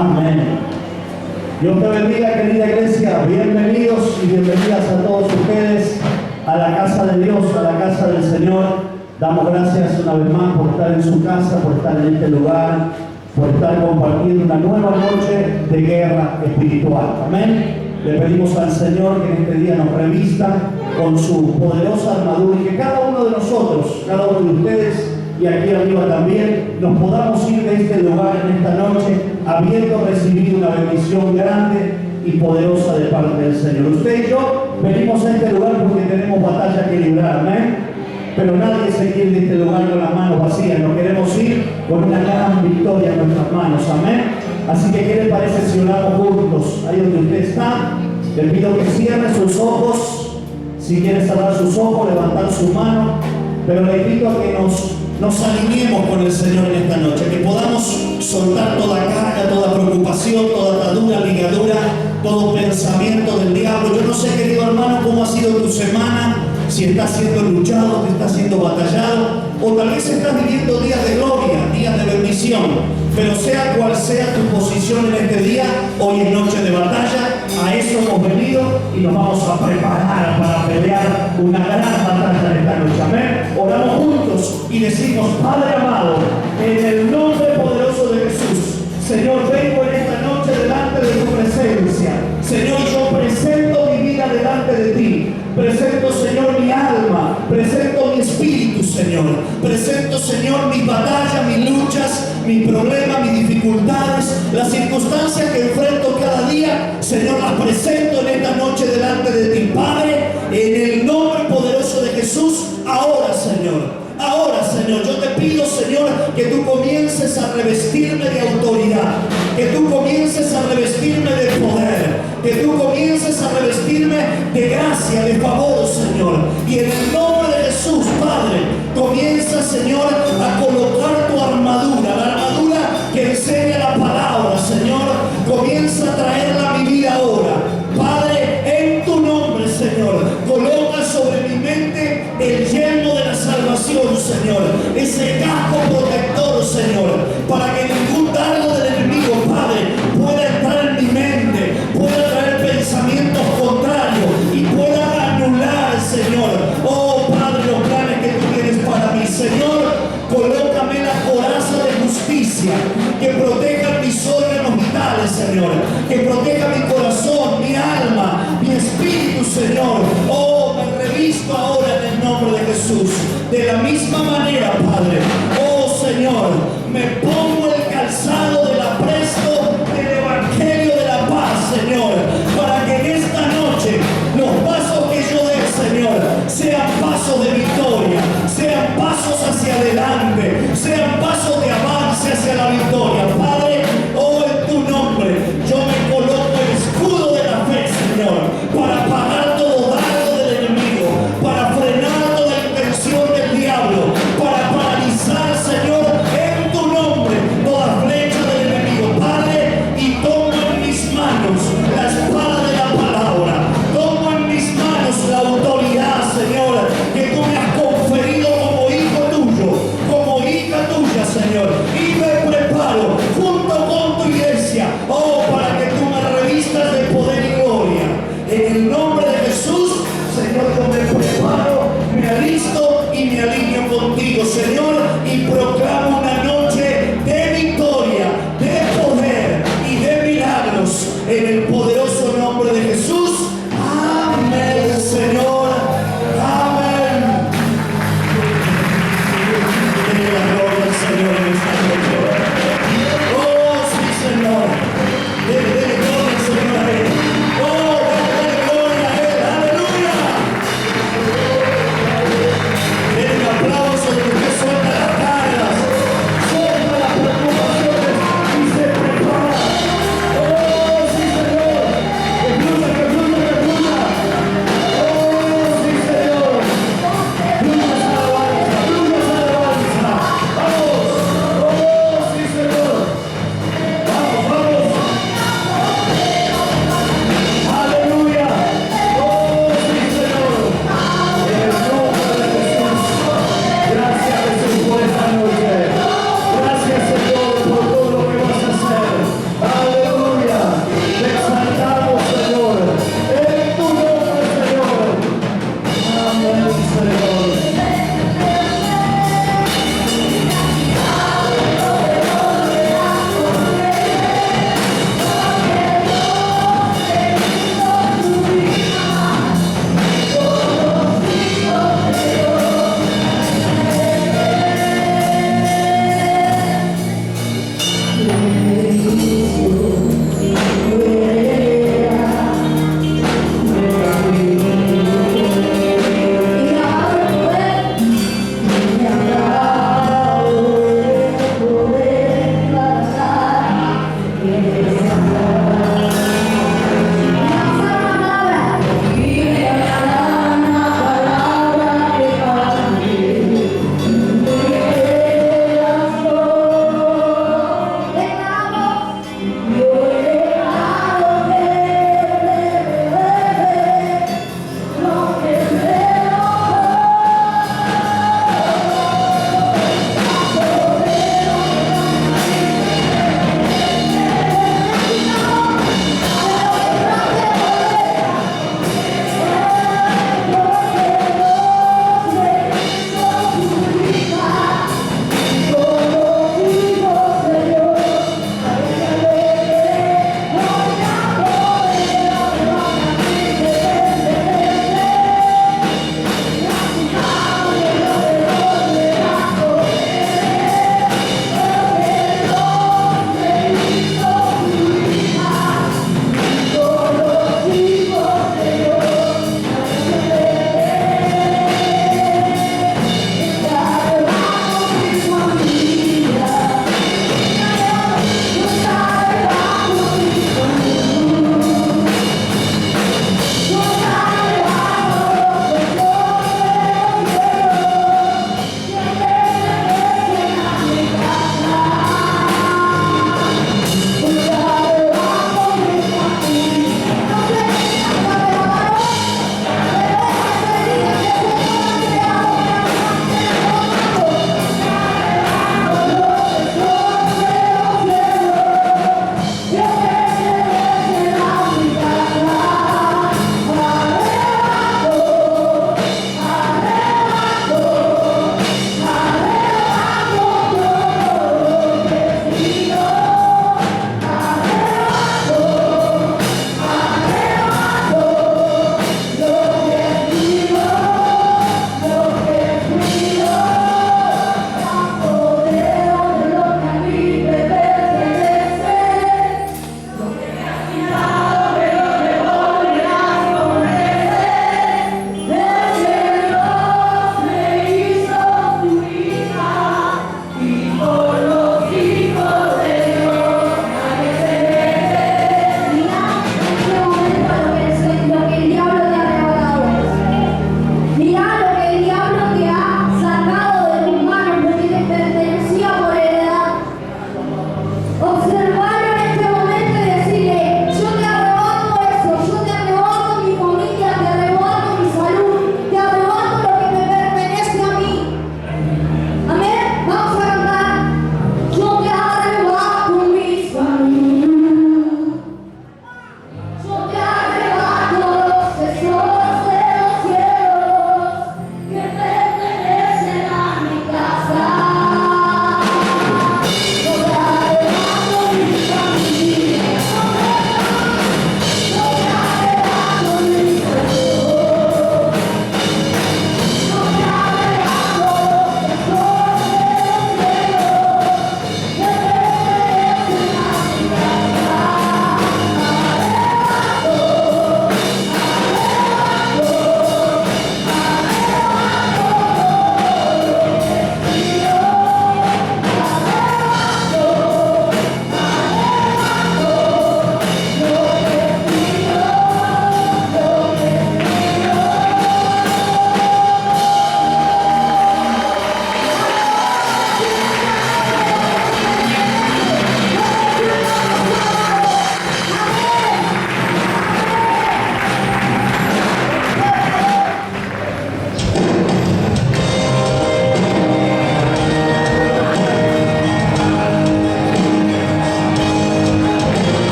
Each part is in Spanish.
Amén. Dios te bendiga, querida iglesia. Bienvenidos y bienvenidas a todos ustedes a la casa de Dios, a la casa del Señor. Damos gracias una vez más por estar en su casa, por estar en este lugar, por estar compartiendo una nueva noche de guerra espiritual. Amén. Le pedimos al Señor que en este día nos revista con su poderosa armadura y que cada uno de nosotros, cada uno de ustedes y aquí arriba también, nos podamos ir de este lugar en esta noche habiendo recibido una bendición grande y poderosa de parte del Señor. Usted y yo venimos a este lugar porque tenemos batalla que librar, amén. Pero nadie se quiere de este lugar con las manos vacías. Nos queremos ir con una gran victoria en nuestras manos, amén. Así que, ¿qué le parece si oramos juntos? Ahí donde usted está, le pido que cierre sus ojos. Si quiere cerrar sus ojos, levantar su mano, pero le invito a que nos alineemos con el Señor en esta noche, que podamos soltar toda carga, toda preocupación, toda atadura, ligadura, todo pensamiento del diablo. Yo no sé, querido hermano, cómo ha sido tu semana, si estás siendo luchado, si estás siendo batallado, o tal vez estás viviendo días de gloria, días de bendición, pero sea cual sea tu posición en este día, hoy es noche de batalla, a eso hemos venido y nos vamos a preparar para pelear una gran batalla en esta noche, amén. Oramos juntos y decimos: Padre amado, en el nombre poderoso de Jesús, Señor, vengo en esta noche delante de tu presencia. Señor, yo presento mi vida delante de ti. Presento, Señor, mi alma. Presento mi espíritu, Señor. Presento, Señor, mis batallas, mis luchas, mis problemas, mis dificultades, las circunstancias que enfrento cada día. Señor, las presento en esta noche delante de ti, Padre, en el nombre poderoso de Jesús. Ahora, Señor, yo te pido, Señor, que tú comiences a revestirme de autoridad, que tú comiences a revestirme de poder, que tú comiences a revestirme de gracia, de favor, Señor. Y en el nombre de Jesús, Padre, comienza, Señor, a colocar tu armadura, la armadura que enseña la palabra, Señor. Comienza a traerla a mi vida ahora. Padre, en tu nombre, Señor, coloca sobre mi mente el yelmo de la salvación, Señor, ese casco protector, Señor, para que ningún dardo del enemigo, Padre, pueda entrar en mi mente, pueda traer pensamientos contrarios y pueda anular, Señor, oh Padre, los planes que tú tienes para mí. Señor, colócame la coraza de justicia que proteja mis órganos vitales, Señor, que proteja mi corazón, mi alma, mi espíritu, Señor. Oh, me revisto ahora en el nombre de Jesús. De la misma manera, Padre, oh Señor, me pongo el calzado del apresto del Evangelio de la paz, Señor, para que en esta noche los pasos que yo dé, Señor, sean pasos de victoria, sean pasos hacia adelante, sean pasos de avance hacia la victoria. Padre, oh, en tu nombre, yo me coloco el escudo de la fe, Señor, para pagar todo dardo del enemigo, para frenar toda intención del diablo, para paralizar, Señor, en tu nombre,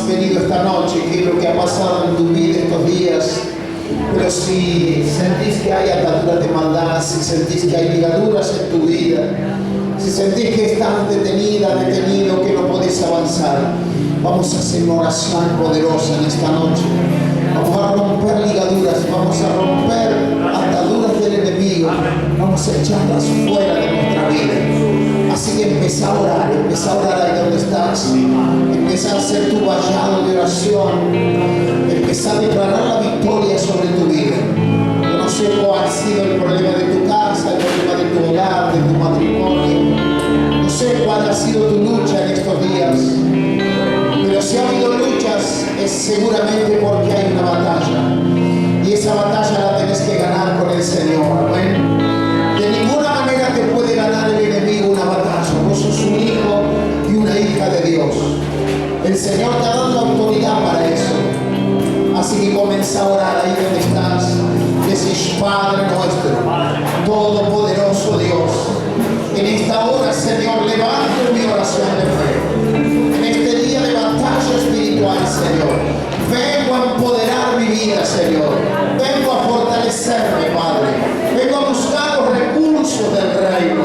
venido esta noche, qué es lo que ha pasado en tu vida estos días. Pero si sentís que hay ataduras de maldad, si sentís que hay ligaduras en tu vida, si sentís que estás detenida, detenido, que no podés avanzar, vamos a hacer una oración poderosa en esta noche. Vamos a romper ligaduras, vamos a romper ataduras del enemigo, vamos a echarlas fuera de nuestra vida. Así que empieza a orar ahí donde estás, empieza a hacer tu vallado de oración, empieza a declarar la victoria sobre tu vida. Yo no sé cuál ha sido el problema de tu casa, el problema de tu hogar, de tu matrimonio, no sé cuál ha sido tu lucha en estos días, pero si ha habido luchas es seguramente porque hay una batalla, y esa batalla la tenés que ganar con el Señor. Amén. De ninguna manera te puede ganar el enemigo una batalla. Vos sos un hijo y una hija de Dios. El Señor te ha dado la autoridad para eso. Así que comienza a orar ahí donde estás. Decís: Padre nuestro, todopoderoso Dios, en esta hora, Señor, levanto mi oración de fe. En este día de batalla espiritual, Señor, vengo a empoderar mi vida, Señor. Vengo a fortalecerme, Padre. Vengo a buscar los recursos del reino.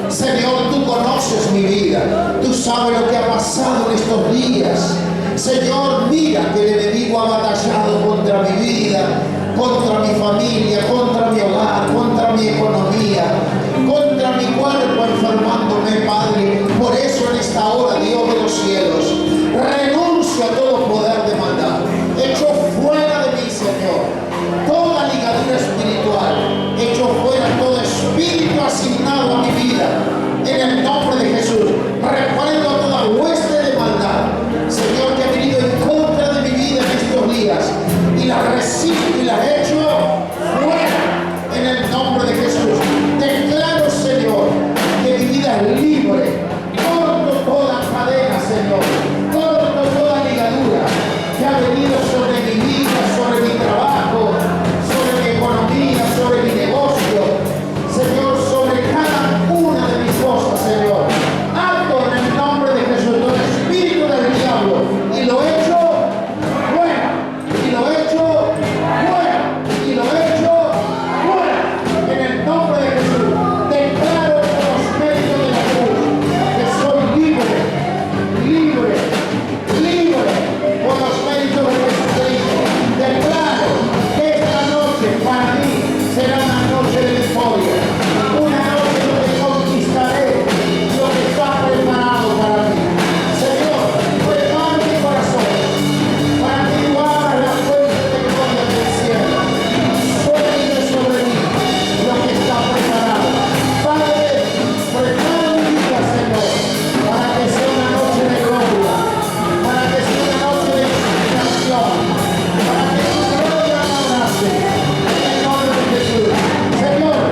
Señor, tú conoces mi vida. Tú sabes lo que ha pasado en estos días. Señor, mira que el enemigo ha batallado contra mi vida, contra mi familia, contra mi hogar, contra mi economía, contra mi cuerpo, enfermándome, Padre. Por eso en esta hora, Dios de los cielos, renuncio a todo poder de maldad. Echo fuera de mí, Señor, toda ligadura espiritual. Echo fuera todo espíritu asignado a mi vida. En el nombre de Jesús, reprendo toda hueste de maldad, Señor, que ha venido en contra de mi vida en estos días, y la recibo y la echo fuera en el nombre de Jesús. Declaro, Señor, que mi vida es libre. Corto toda cadena, Señor. Corto toda ligadura que ha venido sobre mi vida, sobre mi trabajo, sobre mi economía, sobre mi negocio, Señor, sobre cada una de mis cosas, Señor. Alto en el nombre de Jesús todo espíritu del diablo, y lo echo fuera, y lo echo fuera, y lo echo fuera en el nombre de Jesús. Declaro por los méritos de la cruz que soy libre, libre, libre por los méritos de Jesucristo. Declaro que esta noche para mí será una noche de victoria, una noche donde conquistaré lo que está preparado para mí. Señor, prepara mi corazón para que tú abras la fuente de gloria del cielo. Sobre mí lo que está preparado. Padre, prepara mi vida, Señor, para que sea una noche de gloria, para que sea una noche de inspiración, para que tu gloria me abrace. En el nombre de Jesús. Señor,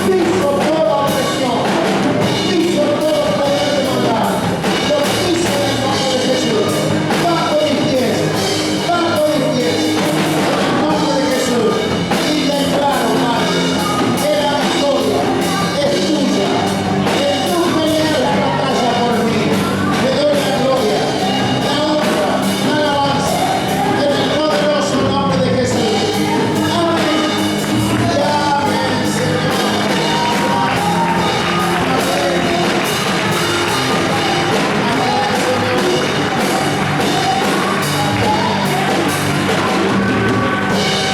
piso toda opresión, piso todo poder de maldad, lo piso en el nombre de Jesús. Bajo mis pies, en el nombre de Jesús. Y declaro, Padre, que la victoria es tuya, que tú peleas la batalla por mí. Te doy la gloria, la honra, la alabanza, en el poderoso nombre de Jesús. Amén. Y amén, Señor.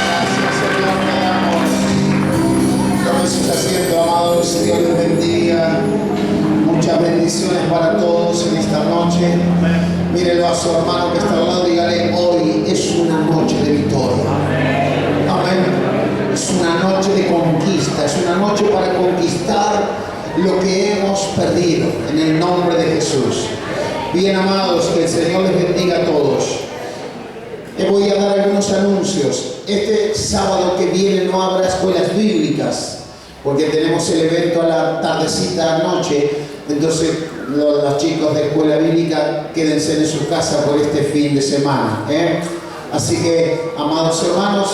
Gracias, Señor, te damos. Como se está haciendo, amados, Dios les bendiga. Muchas bendiciones para todos en esta noche. Mírelo a su hermano que está al lado, dígale: hoy es una noche de victoria. Amén. Es una noche de conquista, es una noche para conquistar lo que hemos perdido en el nombre de Jesús. Bien, amados, que el Señor les bendiga a todos. Les voy a dar algunos anuncios. Este sábado que viene no habrá escuelas bíblicas, porque tenemos el evento a la tardecita noche. Entonces los chicos de escuela bíblica quédense en su casa por este fin de semana, ¿eh? Así que, amados hermanos,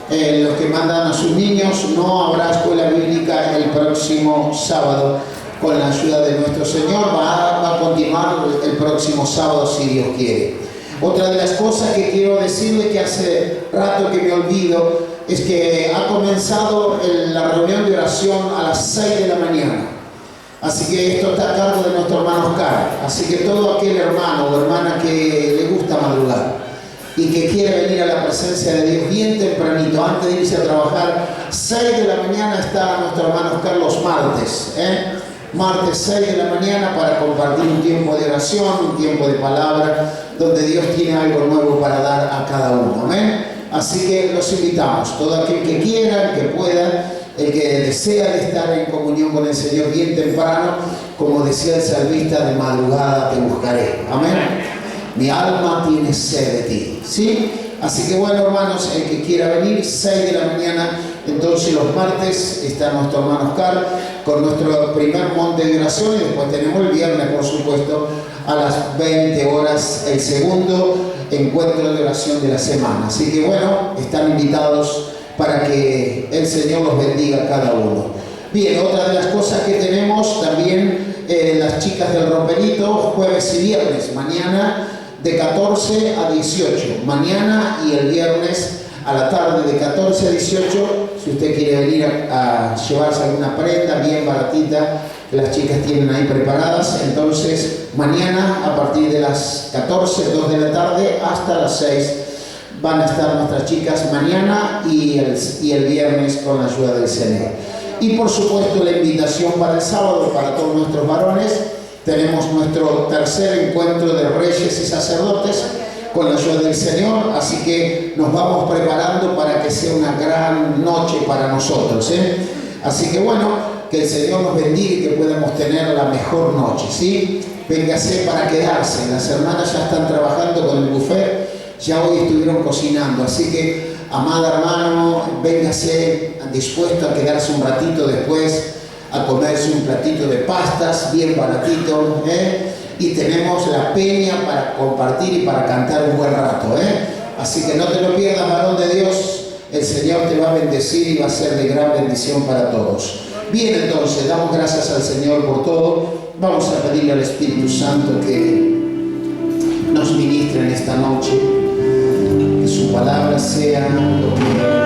los que mandan a sus niños, no habrá escuela bíblica el próximo sábado. Con la ayuda de nuestro Señor va a continuar el próximo sábado, si Dios quiere. Otra de las cosas que quiero decirle, que hace rato que me olvido, es que ha comenzado la reunión de oración a las 6 de la mañana. Así que esto está a cargo de nuestro hermano Oscar. Así que todo aquel hermano o hermana que le gusta madrugar y que quiere venir a la presencia de Dios bien tempranito, antes de irse a trabajar, 6 de la mañana está nuestro hermano Oscar los martes. Martes 6 de la mañana para compartir un tiempo de oración, un tiempo de palabra, donde Dios tiene algo nuevo para dar a cada uno. Amén. Así que los invitamos, todo aquel que quiera, el que pueda, el que desea de estar en comunión con el Señor bien temprano, como decía el salmista, de madrugada te buscaré. Amén. Mi alma tiene sed de ti. ¿Sí? Así que bueno, hermanos, el que quiera venir, 6 de la mañana, entonces los martes está nuestro hermano Oscar con nuestro primer monte de oración, y después tenemos el viernes, por supuesto, a las 20 horas, el segundo encuentro de oración de la semana. Así que bueno, están invitados para que el Señor los bendiga a cada uno. Bien, otra de las cosas que tenemos también, las chicas del romperito, jueves y viernes, mañana de 14 a 18, mañana y el viernes a la tarde de 14 a 18, si usted quiere venir a llevarse alguna prenda bien baratita que las chicas tienen ahí preparadas, entonces mañana a partir de las 14, 2 de la tarde hasta las 6 van a estar nuestras chicas mañana y el viernes con la ayuda del Señor. Y por supuesto la invitación para el sábado para todos nuestros varones. Tenemos nuestro tercer encuentro de reyes y sacerdotes con la ayuda del Señor, así que nos vamos preparando para que sea una gran noche para nosotros. Así que bueno, que el Señor nos bendiga y que podamos tener la mejor noche. ¿Sí? Véngase para quedarse, las hermanas ya están trabajando con el buffet, ya hoy estuvieron cocinando, así que amada hermano, véngase dispuesto a quedarse un ratito después, a comerse un platito de pastas, bien baratito, y tenemos la peña para compartir y para cantar un buen rato, Así que no te lo pierdas, varón de Dios, el Señor te va a bendecir y va a ser de gran bendición para todos. Bien, entonces, damos gracias al Señor por todo. Vamos a pedirle al Espíritu Santo que nos ministre en esta noche, que su palabra sea lo que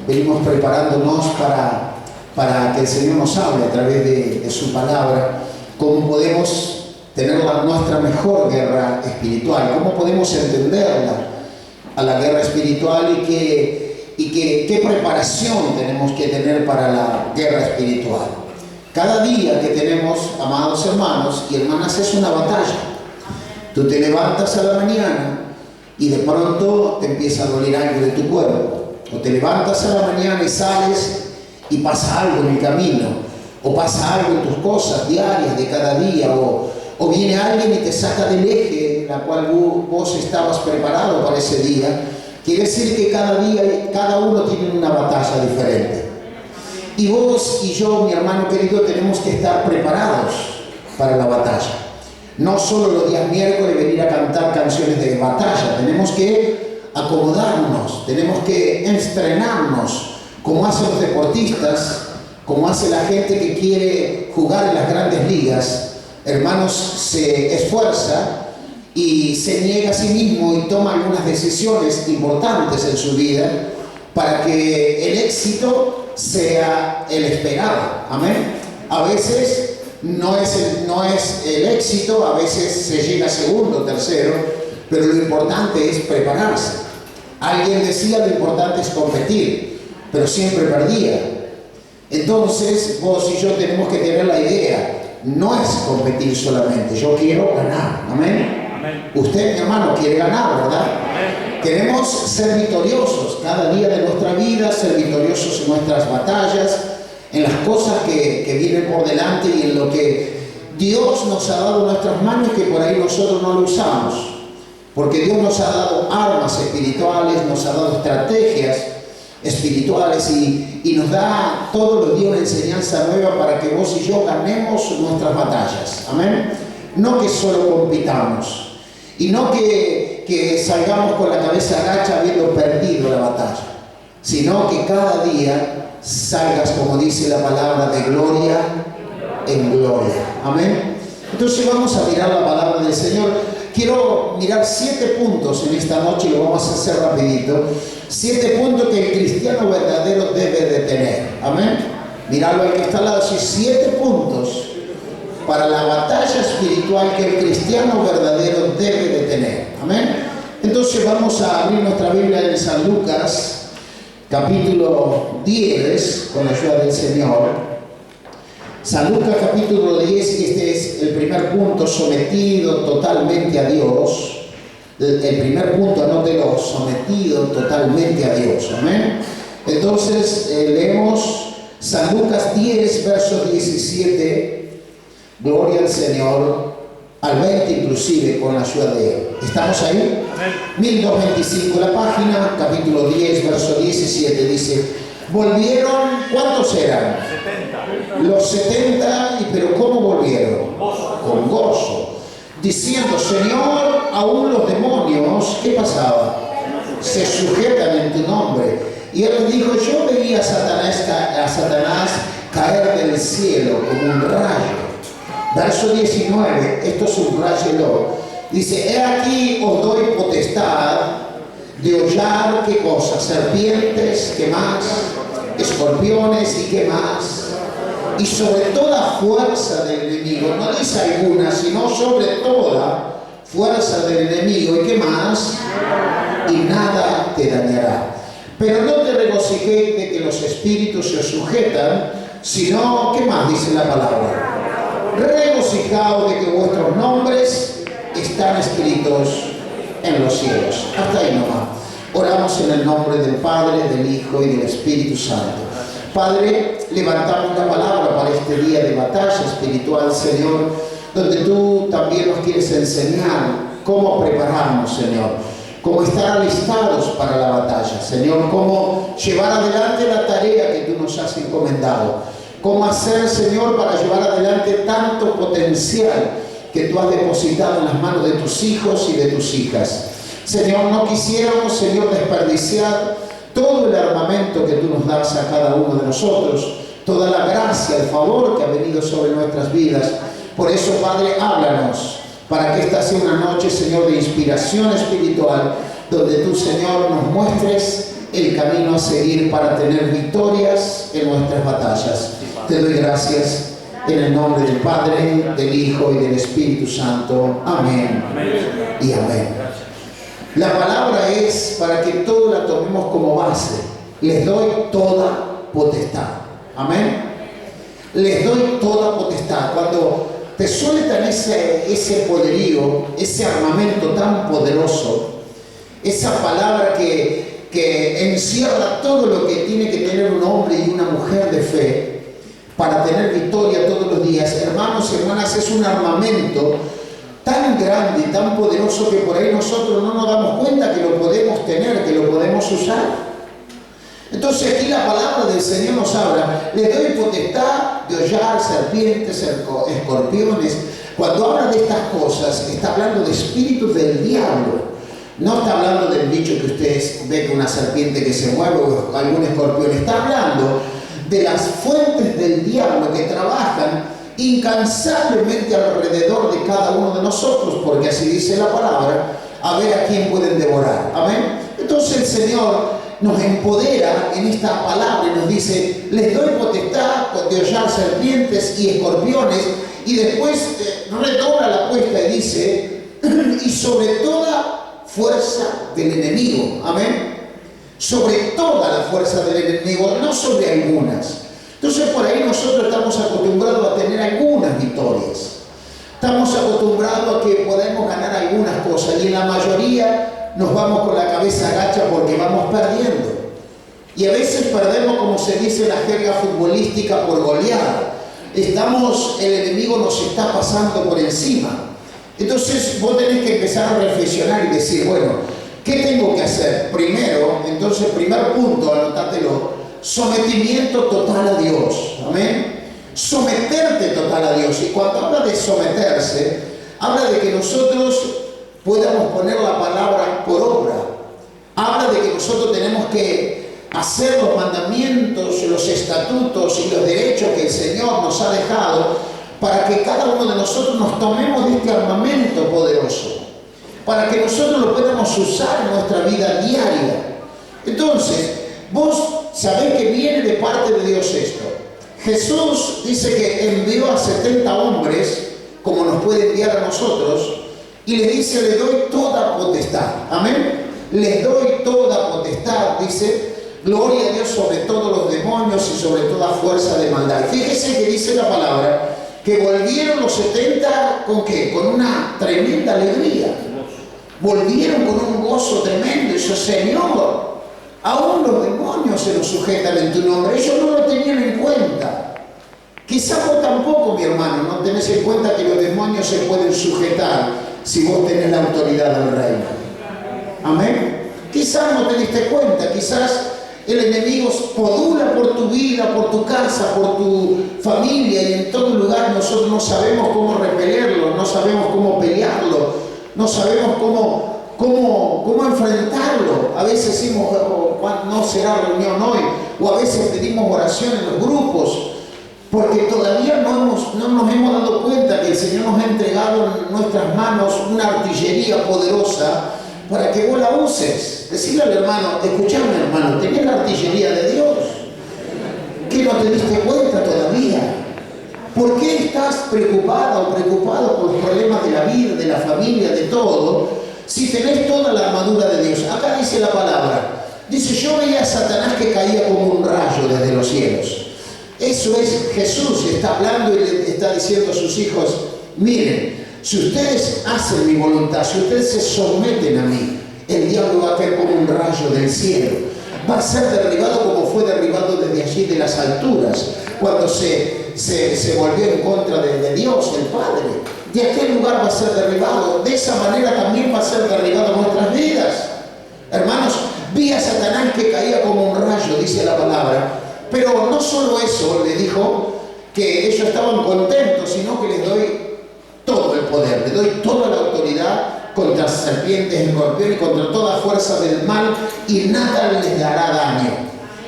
venimos preparándonos para que el Señor nos hable a través de su palabra, cómo podemos tener nuestra mejor guerra espiritual, cómo podemos entenderla a la guerra espiritual y qué preparación tenemos que tener para la guerra espiritual. Cada día que tenemos, amados hermanos y hermanas, es una batalla. Tú te levantas a la mañana y de pronto te empieza a doler algo de tu cuerpo. O te levantas a la mañana y sales y pasa algo en el camino, o pasa algo en tus cosas diarias de cada día, o viene alguien y te saca del eje en la cual vos estabas preparado para ese día. Quiere decir que cada día, cada uno tiene una batalla diferente. Y vos y yo, mi hermano querido, tenemos que estar preparados para la batalla. No solo los días miércoles venir a cantar canciones de batalla, tenemos que acomodarnos, tenemos que entrenarnos, como hacen los deportistas, como hace la gente que quiere jugar en las grandes ligas. Hermanos, se esfuerza y se niega a sí mismo y toma algunas decisiones importantes en su vida para que el éxito sea el esperado. Amén. A veces no es el éxito, a veces se llega segundo, tercero, pero lo importante es prepararse. Alguien decía lo importante es competir, pero siempre perdía. Entonces vos y yo tenemos que tener la idea, no es competir solamente, yo quiero ganar. Amén. Usted, mi hermano, quiere ganar, ¿verdad? Queremos ser victoriosos cada día de nuestra vida, ser victoriosos en nuestras batallas, en las cosas que vienen por delante y en lo que Dios nos ha dado en nuestras manos, que por ahí nosotros no lo usamos. Porque Dios nos ha dado armas espirituales, nos ha dado estrategias espirituales y nos da todos los días una enseñanza nueva para que vos y yo ganemos nuestras batallas. Amén. No que solo compitamos. Y no que salgamos con la cabeza agacha habiendo perdido la batalla, sino que cada día salgas, como dice la palabra, de gloria en gloria. Amén. Entonces vamos a mirar la palabra del Señor. Quiero mirar 7 puntos en esta noche y lo vamos a hacer rapidito. 7 puntos que el cristiano verdadero debe de tener. Amén. Mirarlo al que está al lado, así 7 puntos para la batalla espiritual que el cristiano verdadero debe de tener. Amén. Entonces vamos a abrir nuestra Biblia en San Lucas, capítulo 10, con la ayuda del Señor. San Lucas, capítulo 10, y este es el primer punto, sometido totalmente a Dios. El primer punto, anótelo, sometido totalmente a Dios. Amén. Entonces leemos San Lucas 10, verso 17. Gloria al Señor, al 20 inclusive, con la ayuda de Él. ¿Estamos ahí? Amén. 1225 la página, capítulo 10, verso 17, dice: volvieron, ¿cuántos eran? 70. Los 70, pero ¿cómo volvieron? Con gozo, diciendo: Señor, aún los demonios, ¿qué pasaba? Se sujetan en tu nombre. Y Él les dijo: yo veía a Satanás caer del cielo como un rayo. Verso 19, esto subrayelo. Dice: he aquí os doy potestad de hollar, ¿qué cosa? Serpientes, ¿qué más? Escorpiones, ¿y qué más? Y sobre toda fuerza del enemigo, no dice alguna, sino sobre toda fuerza del enemigo, ¿y qué más? Y nada te dañará. Pero no te regocijes de que los espíritus se sujetan, sino, ¿qué más dice la palabra? Regocijaos de que vuestros nombres están escritos en los cielos. Hasta ahí nomás. Oramos en el nombre del Padre, del Hijo y del Espíritu Santo. Padre, levantamos la palabra para este día de batalla espiritual, Señor, donde tú también nos quieres enseñar cómo prepararnos, Señor, cómo estar alistados para la batalla, Señor, cómo llevar adelante la tarea que tú nos has encomendado. Cómo hacer, Señor, para llevar adelante tanto potencial que tú has depositado en las manos de tus hijos y de tus hijas. Señor, no quisiéramos, Señor, desperdiciar todo el armamento que tú nos das a cada uno de nosotros, toda la gracia, el favor que ha venido sobre nuestras vidas. Por eso, Padre, háblanos, para que esta sea una noche, Señor, de inspiración espiritual, donde tú, Señor, nos muestres el camino a seguir para tener victorias en nuestras batallas. Te doy gracias en el nombre del Padre, del Hijo y del Espíritu Santo. Amén. Y amén. La palabra es para que todos la tomemos como base. Les doy toda potestad. Amén. Les doy toda potestad. Cuando te sueltan ese poderío, ese armamento tan poderoso, esa palabra que encierra todo lo que tiene que tener un hombre y una mujer de fe para tener victoria todos los días. Hermanos y hermanas, es un armamento tan grande y tan poderoso que por ahí nosotros no nos damos cuenta que lo podemos tener, que lo podemos usar. Entonces aquí la palabra del Señor nos habla, les doy potestad de hollar serpientes, escorpiones. Cuando habla de estas cosas, está hablando de espíritus del diablo. No está hablando del bicho que ustedes ven, una serpiente que se mueve o algún escorpión. Está hablando de las fuentes del diablo que trabajan incansablemente alrededor de cada uno de nosotros, porque así dice la palabra, a ver a quién pueden devorar. Amén. Entonces el Señor nos empodera en esta palabra y nos dice, les doy potestad de hollar serpientes y escorpiones, y después redobla la apuesta y dice, y sobre toda fuerza del enemigo. Amén. Sobre toda la fuerza del enemigo, no sobre algunas. Entonces por ahí nosotros estamos acostumbrados a tener algunas victorias. Estamos acostumbrados a que podemos ganar algunas cosas, y en la mayoría nos vamos con la cabeza agacha porque vamos perdiendo. Y a veces perdemos, como se dice en la jerga futbolística, por goleada. El enemigo nos está pasando por encima. Entonces vos tenés que empezar a reflexionar y decir, bueno, ¿qué tengo que hacer? Primero, entonces, primer punto, anotátelo, sometimiento total a Dios. Amén. Someterte total a Dios. Y cuando habla de someterse, habla de que nosotros podamos poner la palabra por obra. Habla de que nosotros tenemos que hacer los mandamientos, los estatutos y los derechos que el Señor nos ha dejado, para que cada uno de nosotros nos tomemos de este armamento poderoso, para que nosotros lo podamos usar en nuestra vida diaria. Entonces, vos sabés que viene de parte de Dios esto. Jesús dice que envió a 70 hombres, como nos puede enviar a nosotros, y les dice, les doy toda potestad. Amén. Les doy toda potestad, dice, gloria a Dios sobre todos los demonios y sobre toda fuerza de maldad. Fíjese que dice la palabra que volvieron los 70 ¿con qué? Con una tremenda alegría. Volvieron con un gozo tremendo. Y dice, Señor, aún los demonios se los sujetan en tu nombre. Ellos no lo tenían en cuenta. Quizás vos tampoco, mi hermano, no tenés en cuenta que los demonios se pueden sujetar si vos tenés la autoridad del reino. Amén. Quizás no te diste cuenta, quizás el enemigo podula por tu vida, por tu casa, por tu familia, y en todo lugar nosotros no sabemos cómo repelerlo, no sabemos cómo pelearlo, no sabemos cómo enfrentarlo. A veces decimos, no será reunión hoy, o a veces pedimos oración en los grupos, porque todavía no nos hemos dado cuenta que el Señor nos ha entregado en nuestras manos una artillería poderosa para que vos la uses. Decirle al hermano, escuchame hermano, tenés la artillería de Dios, que no te diste cuenta todavía. ¿Por qué estás preocupada o preocupado por los problemas de la vida, de la familia, de todo, si tenés toda la armadura de Dios? Acá dice la palabra, dice, yo veía a Satanás que caía como un rayo desde los cielos. Eso es Jesús, está hablando y le está diciendo a sus hijos, miren, si ustedes hacen mi voluntad, si ustedes se someten a mí, el diablo va a caer como un rayo del cielo. Va a ser derribado como fue derribado desde allí de las alturas, cuando se volvió en contra de Dios, el Padre. De aquel lugar va a ser derribado. De esa manera también va a ser derribado en nuestras vidas. Hermanos, vi a Satanás que caía como un rayo, dice la palabra. Pero no solo eso, le dijo, que ellos estaban contentos, sino que les doy todo el poder, les doy toda la autoridad contra serpientes, escorpiones y contra toda fuerza del mal, y nada les dará daño.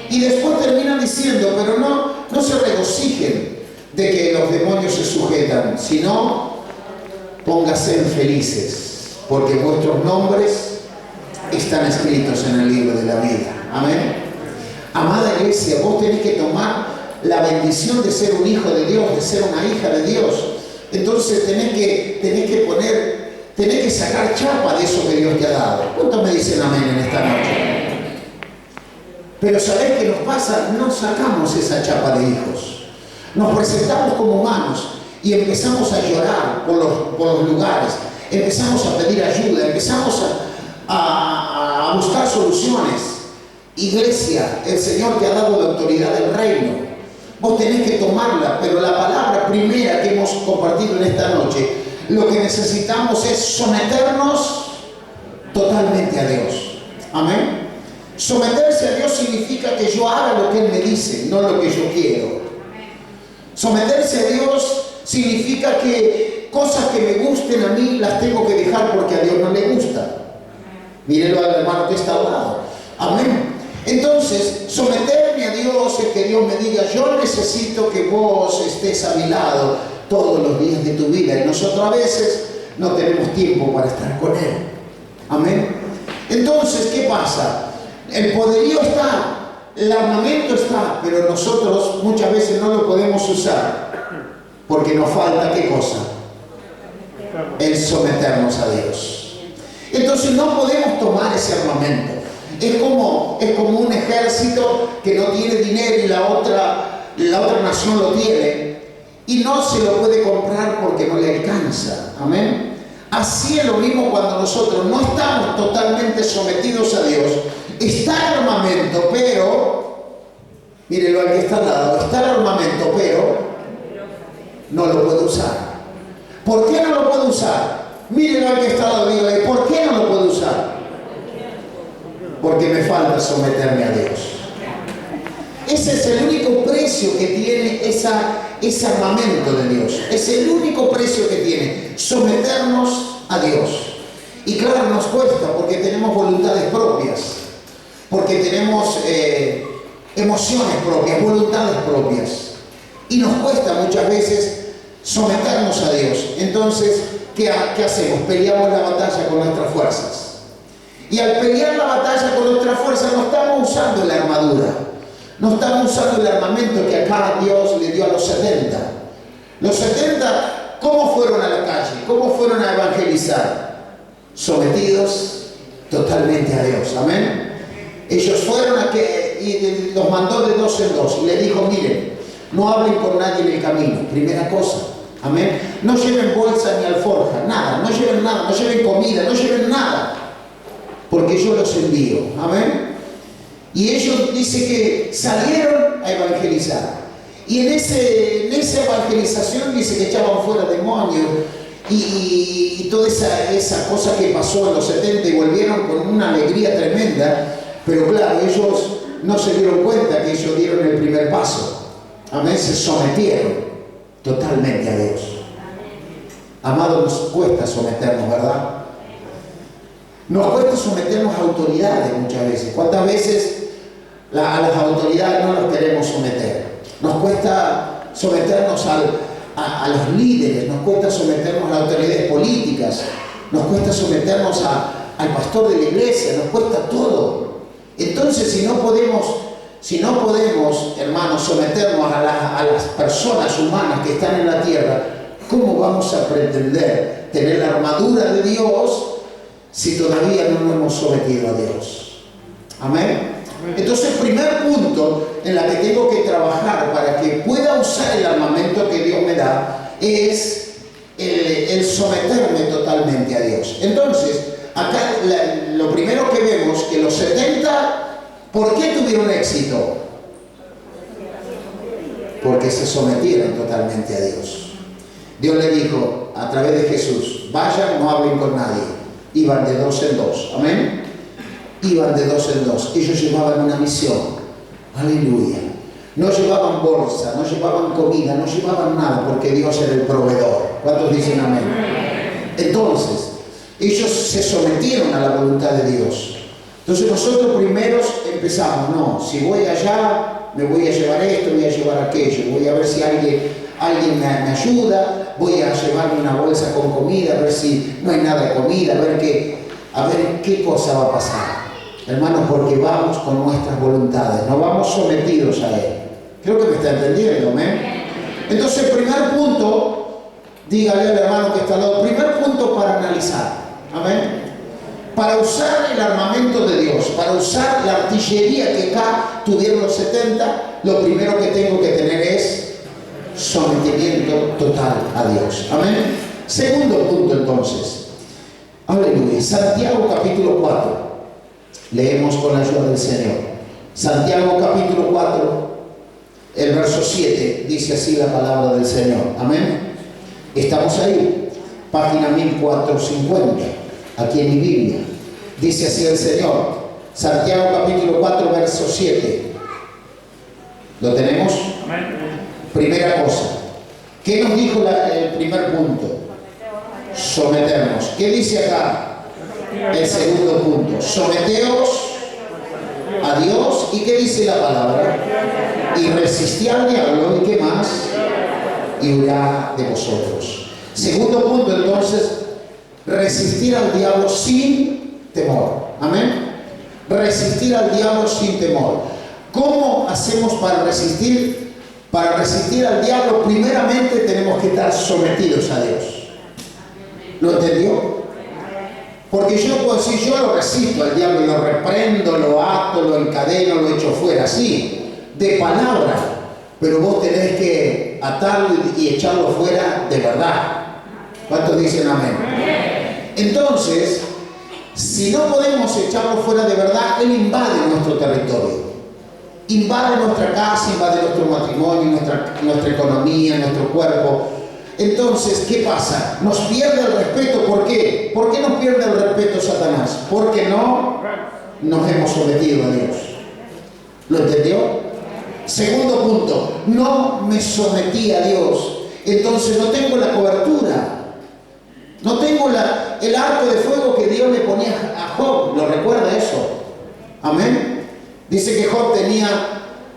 Y después termina diciendo, pero no se regocijen de que los demonios se sujetan, sino pónganse felices, porque vuestros nombres están escritos en el libro de la vida. Amén. Amada iglesia, vos tenés que tomar la bendición de ser un hijo de Dios, de ser una hija de Dios. Entonces tenés que sacar chapa de eso que Dios te ha dado. ¿Cuántos me dicen amén en esta noche? Pero ¿sabés qué nos pasa? No sacamos esa chapa de hijos. Nos presentamos como humanos y empezamos a llorar por los lugares. Empezamos a pedir ayuda, empezamos a buscar soluciones. Iglesia, el Señor te ha dado la autoridad del reino. Vos tenés que tomarla, pero la palabra primera que hemos compartido en esta noche, lo que necesitamos es someternos totalmente a Dios. Amén. Someterse a Dios significa que yo haga lo que Él me dice, no lo que yo quiero. Someterse a Dios significa que cosas que me gusten a mí las tengo que dejar porque a Dios no le gusta. Mírelo al hermano que está al lado. Amén. Entonces, someterme a Dios es que Dios me diga, yo necesito que vos estés a mi lado todos los días de tu vida. Y nosotros a veces no tenemos tiempo para estar con Él. Amén. Entonces, ¿qué pasa? El poderío está, el armamento está, pero nosotros muchas veces no lo podemos usar porque nos falta, ¿qué cosa? El someternos a Dios. Entonces no podemos tomar ese armamento. Es como un ejército que no tiene dinero y la otra nación lo tiene y no se lo puede comprar porque no le alcanza. Amén. Así es lo mismo cuando nosotros no estamos totalmente sometidos a Dios. Está el armamento, pero, mírenlo al que está al lado, está el armamento, pero no lo puedo usar. ¿Por qué no lo puedo usar? Mírenlo al que está al lado, dígale, ¿por qué no lo puedo usar? Porque me falta someterme a Dios. Ese es el único precio que tiene ese armamento de Dios. Es el único precio que tiene, someternos a Dios. Y claro, nos cuesta porque tenemos voluntades propias, porque tenemos emociones propias, voluntades propias. Y nos cuesta muchas veces someternos a Dios. Entonces, ¿qué hacemos? Peleamos la batalla con nuestras fuerzas. Y al pelear la batalla con nuestras fuerzas no estamos usando la armadura. No estamos usando el armamento que acá Dios le dio a los 70. Los 70, ¿cómo fueron a la calle? ¿Cómo fueron a evangelizar? Sometidos totalmente a Dios. Amén. Ellos fueron y los mandó de 2 en 2 y le dijo, miren, no hablen con nadie en el camino. Primera cosa. Amén. No lleven bolsa ni alforja, nada. No lleven nada, no lleven comida, no lleven nada. Porque yo los envío. Amén. Y ellos dice que salieron a evangelizar. Y en esa evangelización dice que echaban fuera demonios y toda esa cosa que pasó en los 70 y volvieron con una alegría tremenda. Pero claro, ellos no se dieron cuenta que ellos dieron el primer paso. Amén, se sometieron totalmente a Dios. Amados, nos cuesta someternos, ¿verdad? Nos cuesta someternos a autoridades muchas veces. ¿Cuántas veces a las autoridades no las queremos someter? Nos cuesta someternos a los líderes, nos cuesta someternos a las autoridades políticas, nos cuesta someternos al pastor de la iglesia, nos cuesta todo. Entonces, si no podemos, hermanos, someternos a las personas humanas que están en la tierra, ¿cómo vamos a pretender tener la armadura de Dios si todavía no nos hemos sometido a Dios? Amén. Entonces, el primer punto en la que tengo que trabajar para que pueda usar el armamento que Dios me da es el someterme totalmente a Dios. Entonces, acá lo primero que vemos que los 70, ¿por qué tuvieron éxito? Porque se sometieron totalmente a Dios. Dios le dijo a través de Jesús, vayan, no hablen con nadie. Iban de 2 en 2. Amén. Iban de 2 en 2. Ellos llevaban una misión. Aleluya. No llevaban bolsa, no llevaban comida, no llevaban nada porque Dios era el proveedor. ¿Cuántos dicen amén? Entonces, ellos se sometieron a la voluntad de Dios. Entonces nosotros primeros empezamos, no, si voy allá, me voy a llevar esto, voy a llevar aquello, voy a ver si alguien me ayuda, voy a llevarme una bolsa con comida, a ver si no hay nada de comida, a ver qué cosa va a pasar. Hermanos, porque vamos con nuestras voluntades, no vamos sometidos a Él. Creo que me está entendiendo, ¿eh? Entonces, el primer punto, dígale al hermano que está al lado, primer punto para analizar, amén. Para usar el armamento de Dios, para usar la artillería que acá tuvieron los 70, lo primero que tengo que tener es sometimiento total a Dios. Amén. Segundo punto entonces. Aleluya. Santiago capítulo 4. Leemos con la ayuda del Señor. Santiago capítulo 4, el verso 7, dice así la palabra del Señor. Amén. Estamos ahí. Página 1450. Aquí en mi Biblia. Dice así el Señor. Santiago capítulo 4, verso 7. ¿Lo tenemos? Primera cosa. ¿Qué nos dijo el primer punto? Someternos. ¿Qué dice acá? El segundo punto. Someteos a Dios. ¿Y qué dice la palabra? Y resistid al diablo. ¿Y qué más? Y huirá de vosotros. Segundo punto, entonces, resistir al diablo sin temor. Amén. Resistir al diablo sin temor. ¿Cómo hacemos para resistir? Para resistir al diablo, primeramente tenemos que estar sometidos a Dios. ¿Lo entendió? Porque si yo lo resisto al diablo, lo reprendo, lo ato, lo encadeno, lo echo fuera, sí, de palabra, pero vos tenés que atarlo y echarlo fuera de verdad. ¿Cuántos dicen amén? Entonces, si no podemos echarlo fuera de verdad, él invade nuestro territorio. Invade nuestra casa, invade nuestro matrimonio, nuestra economía, nuestro cuerpo. Entonces, ¿qué pasa? Nos pierde el respeto. ¿Por qué? ¿Por qué nos pierde el respeto Satanás? Porque no nos hemos sometido a Dios. ¿Lo entendió? Segundo punto, no me sometí a Dios. Entonces no tengo la cobertura. No tengo el arco de fuego que Dios le ponía a Job. ¿Lo recuerda eso? Amén. Dice que Job tenía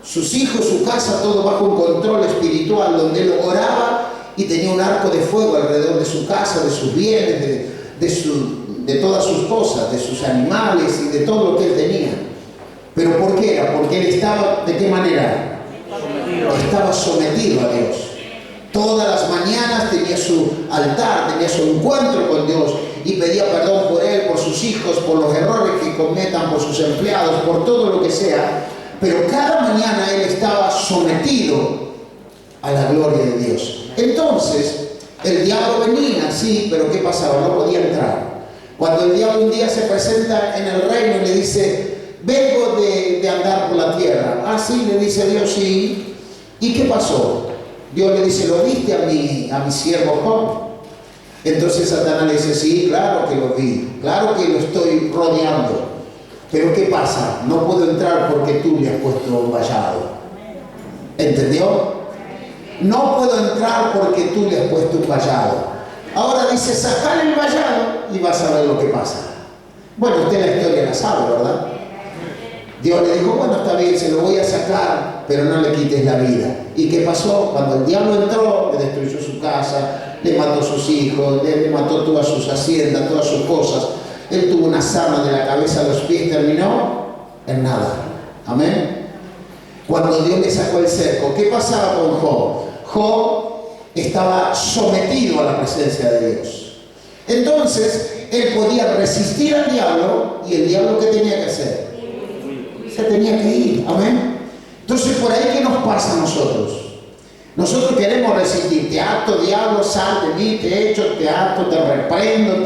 sus hijos, su casa, todo bajo un control espiritual, donde él oraba y tenía un arco de fuego alrededor de su casa, de sus bienes, de todas sus cosas, de sus animales y de todo lo que él tenía. ¿Pero por qué era? Porque él estaba, ¿de qué manera? Estaba sometido a Dios. Todas las mañanas tenía su altar, tenía su encuentro con Dios y pedía perdón por él, por sus hijos, por los errores que cometan, por sus empleados, por todo lo que sea. Pero cada mañana él estaba sometido a la gloria de Dios. Entonces, el diablo venía, sí, pero ¿qué pasaba? No podía entrar. Cuando el diablo un día se presenta en el reino y le dice, vengo de andar por la tierra. Ah, sí, le dice Dios, sí. ¿Y qué pasó? Dios le dice, ¿lo viste a mi siervo Job? Entonces Satanás le dice, sí, claro que lo vi, claro que lo estoy rodeando. Pero ¿qué pasa? No puedo entrar porque tú le has puesto un vallado. ¿Entendió? No puedo entrar porque tú le has puesto un vallado. Ahora dice, sacale el vallado y vas a ver lo que pasa. Bueno, usted la historia la sabe, ¿verdad? Dios le dijo, bueno, está bien, se lo voy a sacar, pero no le quites la vida. ¿Y qué pasó? Cuando el diablo entró, le destruyó su casa, le mató a sus hijos, le mató todas sus haciendas, todas sus cosas. Él tuvo una sarna de la cabeza a los pies, terminó en nada. Amén. Cuando Dios le sacó el cerco, ¿qué pasaba con Job? Job estaba sometido a la presencia de Dios. Entonces, él podía resistir al diablo, y el diablo, ¿qué tenía que hacer? Se tenía que ir. Amén. Entonces, por ahí, ¿qué nos pasa a nosotros? Nosotros queremos resistir. Te ato, diablo, sal de mí, te echo, te ato, te reprendo,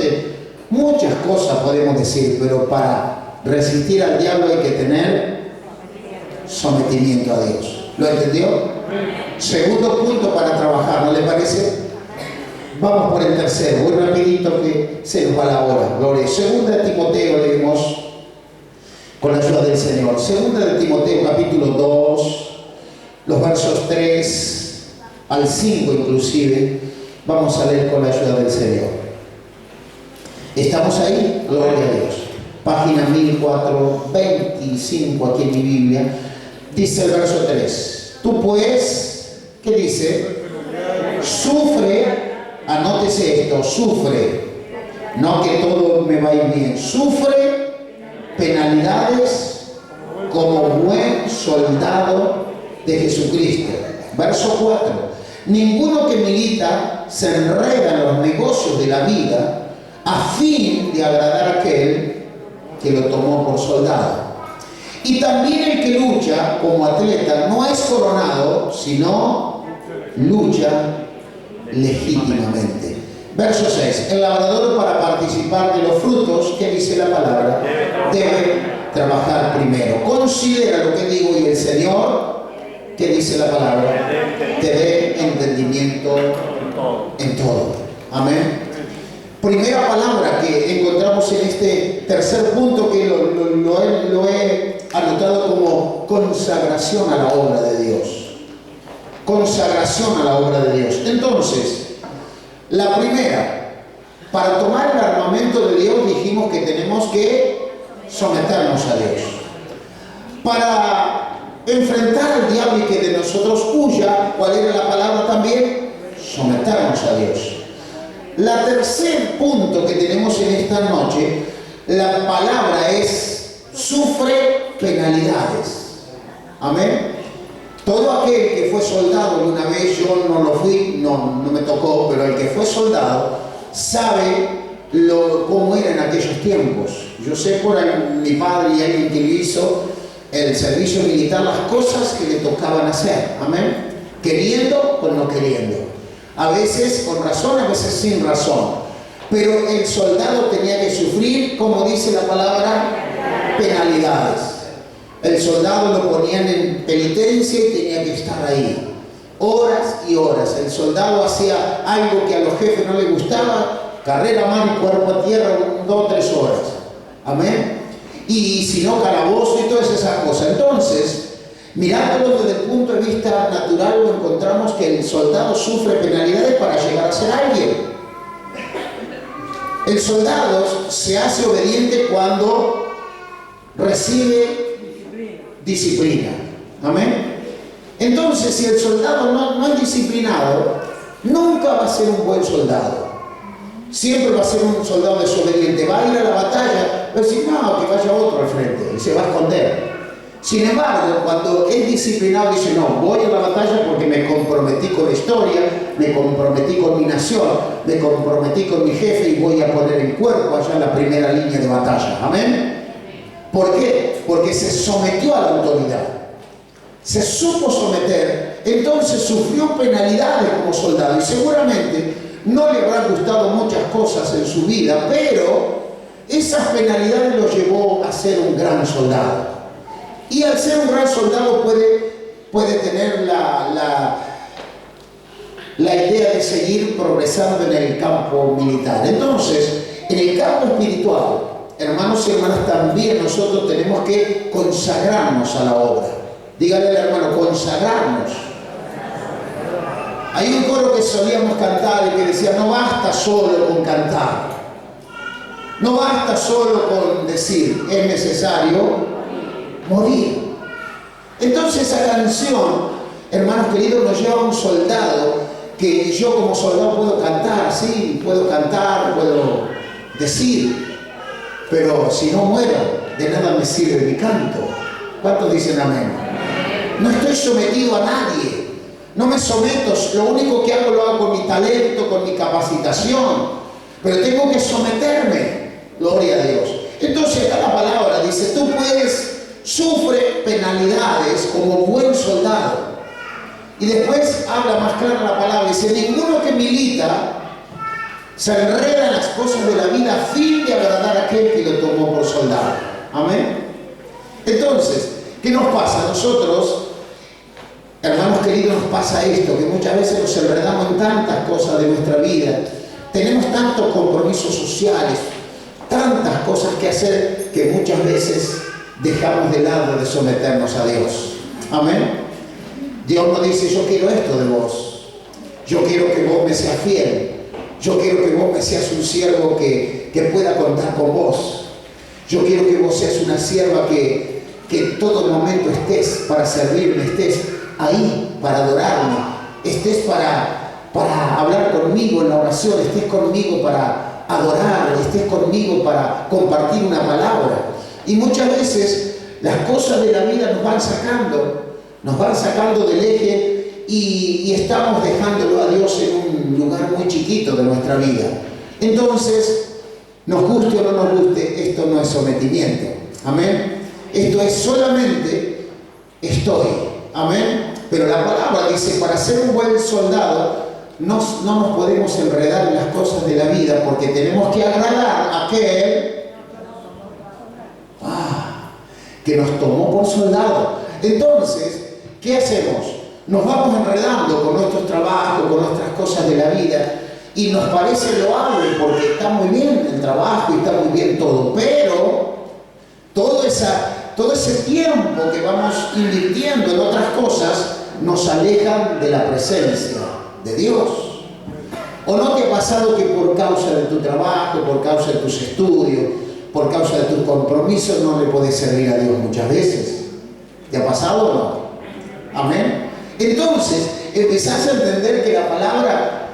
muchas cosas podemos decir, pero para resistir al diablo hay que tener sometimiento a Dios. ¿Lo entendió? Segundo punto para trabajar, ¿no le parece? Vamos por el tercero, muy rapidito que se nos va la hora. Gloria. Segunda de Timoteo leemos con la ayuda del Señor. Segunda de Timoteo capítulo 2, los versos 3 al 5 inclusive, vamos a leer con la ayuda del Señor. ¿Estamos ahí? Gloria a Dios. Página 1425 aquí en mi Biblia. Dice el verso 3. Tú pues, ¿qué dice? Sufre, anótese esto, sufre. No que todo me va a ir bien. Sufre penalidades como buen soldado de Jesucristo. Verso 4. Ninguno que milita se enreda en los negocios de la vida a fin de agradar a aquel que lo tomó por soldado. Y también el que lucha como atleta no es coronado, sino lucha legítimamente. Verso 6. El labrador, para participar de los frutos, ¿qué dice la palabra? Debe trabajar primero. Considera lo que digo y el Señor, ¿qué dice la palabra? Te dé entendimiento en todo. Amén. Primera palabra que encontramos en este tercer punto, que lo lo he anotado como consagración a la obra de Dios. Consagración a la obra de Dios. Entonces, la primera, para tomar el armamento de Dios dijimos que tenemos que someternos a Dios. Para enfrentar al diablo y que de nosotros huya, ¿cuál era la palabra también? Someternos a Dios. La tercer punto que tenemos en esta noche, la palabra es sufre penalidades. Amén. Todo aquel que fue soldado una vez, yo no lo fui, no me tocó, pero el que fue soldado sabe cómo era en aquellos tiempos. Yo sé por mi padre y alguien que lo hizo el servicio militar, las cosas que le tocaban hacer. Amén. Queriendo o no queriendo. A veces con razón, a veces sin razón. Pero el soldado tenía que sufrir, como dice la palabra, penalidades. El soldado lo ponían en penitencia y tenía que estar ahí. Horas y horas. El soldado hacía algo que a los jefes no les gustaba, carrera a mano y cuerpo a tierra, 2 o 3 horas. Amén. Y si no, calabozo y todas esas cosas. Entonces, mirándolo desde el punto de vista natural, encontramos que el soldado sufre penalidades para llegar a ser alguien. El soldado se hace obediente cuando recibe disciplina. Amén. Entonces, si el soldado no es disciplinado, nunca va a ser un buen soldado. Siempre va a ser un soldado desobediente. Va a ir a la batalla, va a decir, no, que vaya otro al frente, y se va a esconder. Sin embargo, cuando es disciplinado, dice, no, voy a la batalla porque me comprometí con la historia, me comprometí con mi nación, me comprometí con mi jefe y voy a poner el cuerpo allá en la primera línea de batalla. Amén. ¿Por qué? Porque se sometió a la autoridad. Se supo someter, entonces sufrió penalidades como soldado y seguramente no le habrán gustado muchas cosas en su vida, pero esas penalidades lo llevó a ser un gran soldado. Y al ser un gran soldado puede tener la idea de seguir progresando en el campo militar. Entonces, en el campo espiritual, hermanos y hermanas, también nosotros tenemos que consagrarnos a la obra. Dígale al hermano, consagrarnos. Hay un coro que solíamos cantar y que decía, no basta solo con cantar. No basta solo con decir, es necesario morir. Entonces esa canción, hermanos queridos, nos lleva a un soldado que yo como soldado puedo cantar, sí, puedo cantar, puedo decir, pero si no muero, de nada me sirve mi canto. ¿Cuántos dicen amén? No estoy sometido a nadie, no me someto, lo único que hago lo hago con mi talento, con mi capacitación, pero tengo que someterme, gloria a Dios. Entonces acá la palabra dice, tú sufre penalidades como buen soldado. Y después habla más clara la palabra, dice, ninguno que milita se enreda en las cosas de la vida a fin de agradar a aquel que lo tomó por soldado. Amén. Entonces, ¿qué nos pasa? Nosotros, hermanos queridos, nos pasa esto, que muchas veces nos enredamos en tantas cosas de nuestra vida, tenemos tantos compromisos sociales, tantas cosas que hacer, que muchas veces dejamos de lado de someternos a Dios. Amén. Dios nos dice, yo quiero esto de vos, yo quiero que vos me seas fiel, yo quiero que vos me seas un siervo que pueda contar con vos, yo quiero que vos seas una sierva que en todo momento estés para servirme, estés ahí para adorarme, estés para hablar conmigo en la oración, estés conmigo para adorar, estés conmigo para compartir una palabra. Y muchas veces las cosas de la vida nos van sacando del eje y estamos dejándolo a Dios en un lugar muy chiquito de nuestra vida. Entonces, nos guste o no nos guste, esto no es sometimiento. Amén. Esto es solamente estoy. Amén. Pero la palabra dice, para ser un buen soldado, no nos podemos enredar en las cosas de la vida porque tenemos que agradar a aquel que nos tomó por soldado. Entonces, ¿qué hacemos? Nos vamos enredando con nuestros trabajos, con nuestras cosas de la vida y nos parece loable porque está muy bien el trabajo y está muy bien todo, pero todo ese tiempo que vamos invirtiendo en otras cosas nos alejan de la presencia de Dios. ¿O no te ha pasado que por causa de tu trabajo, por causa de tus estudios, por causa de tus compromisos no le podés servir a Dios muchas veces? ¿Te ha pasado o no? Amén. Entonces empezás a entender que la palabra,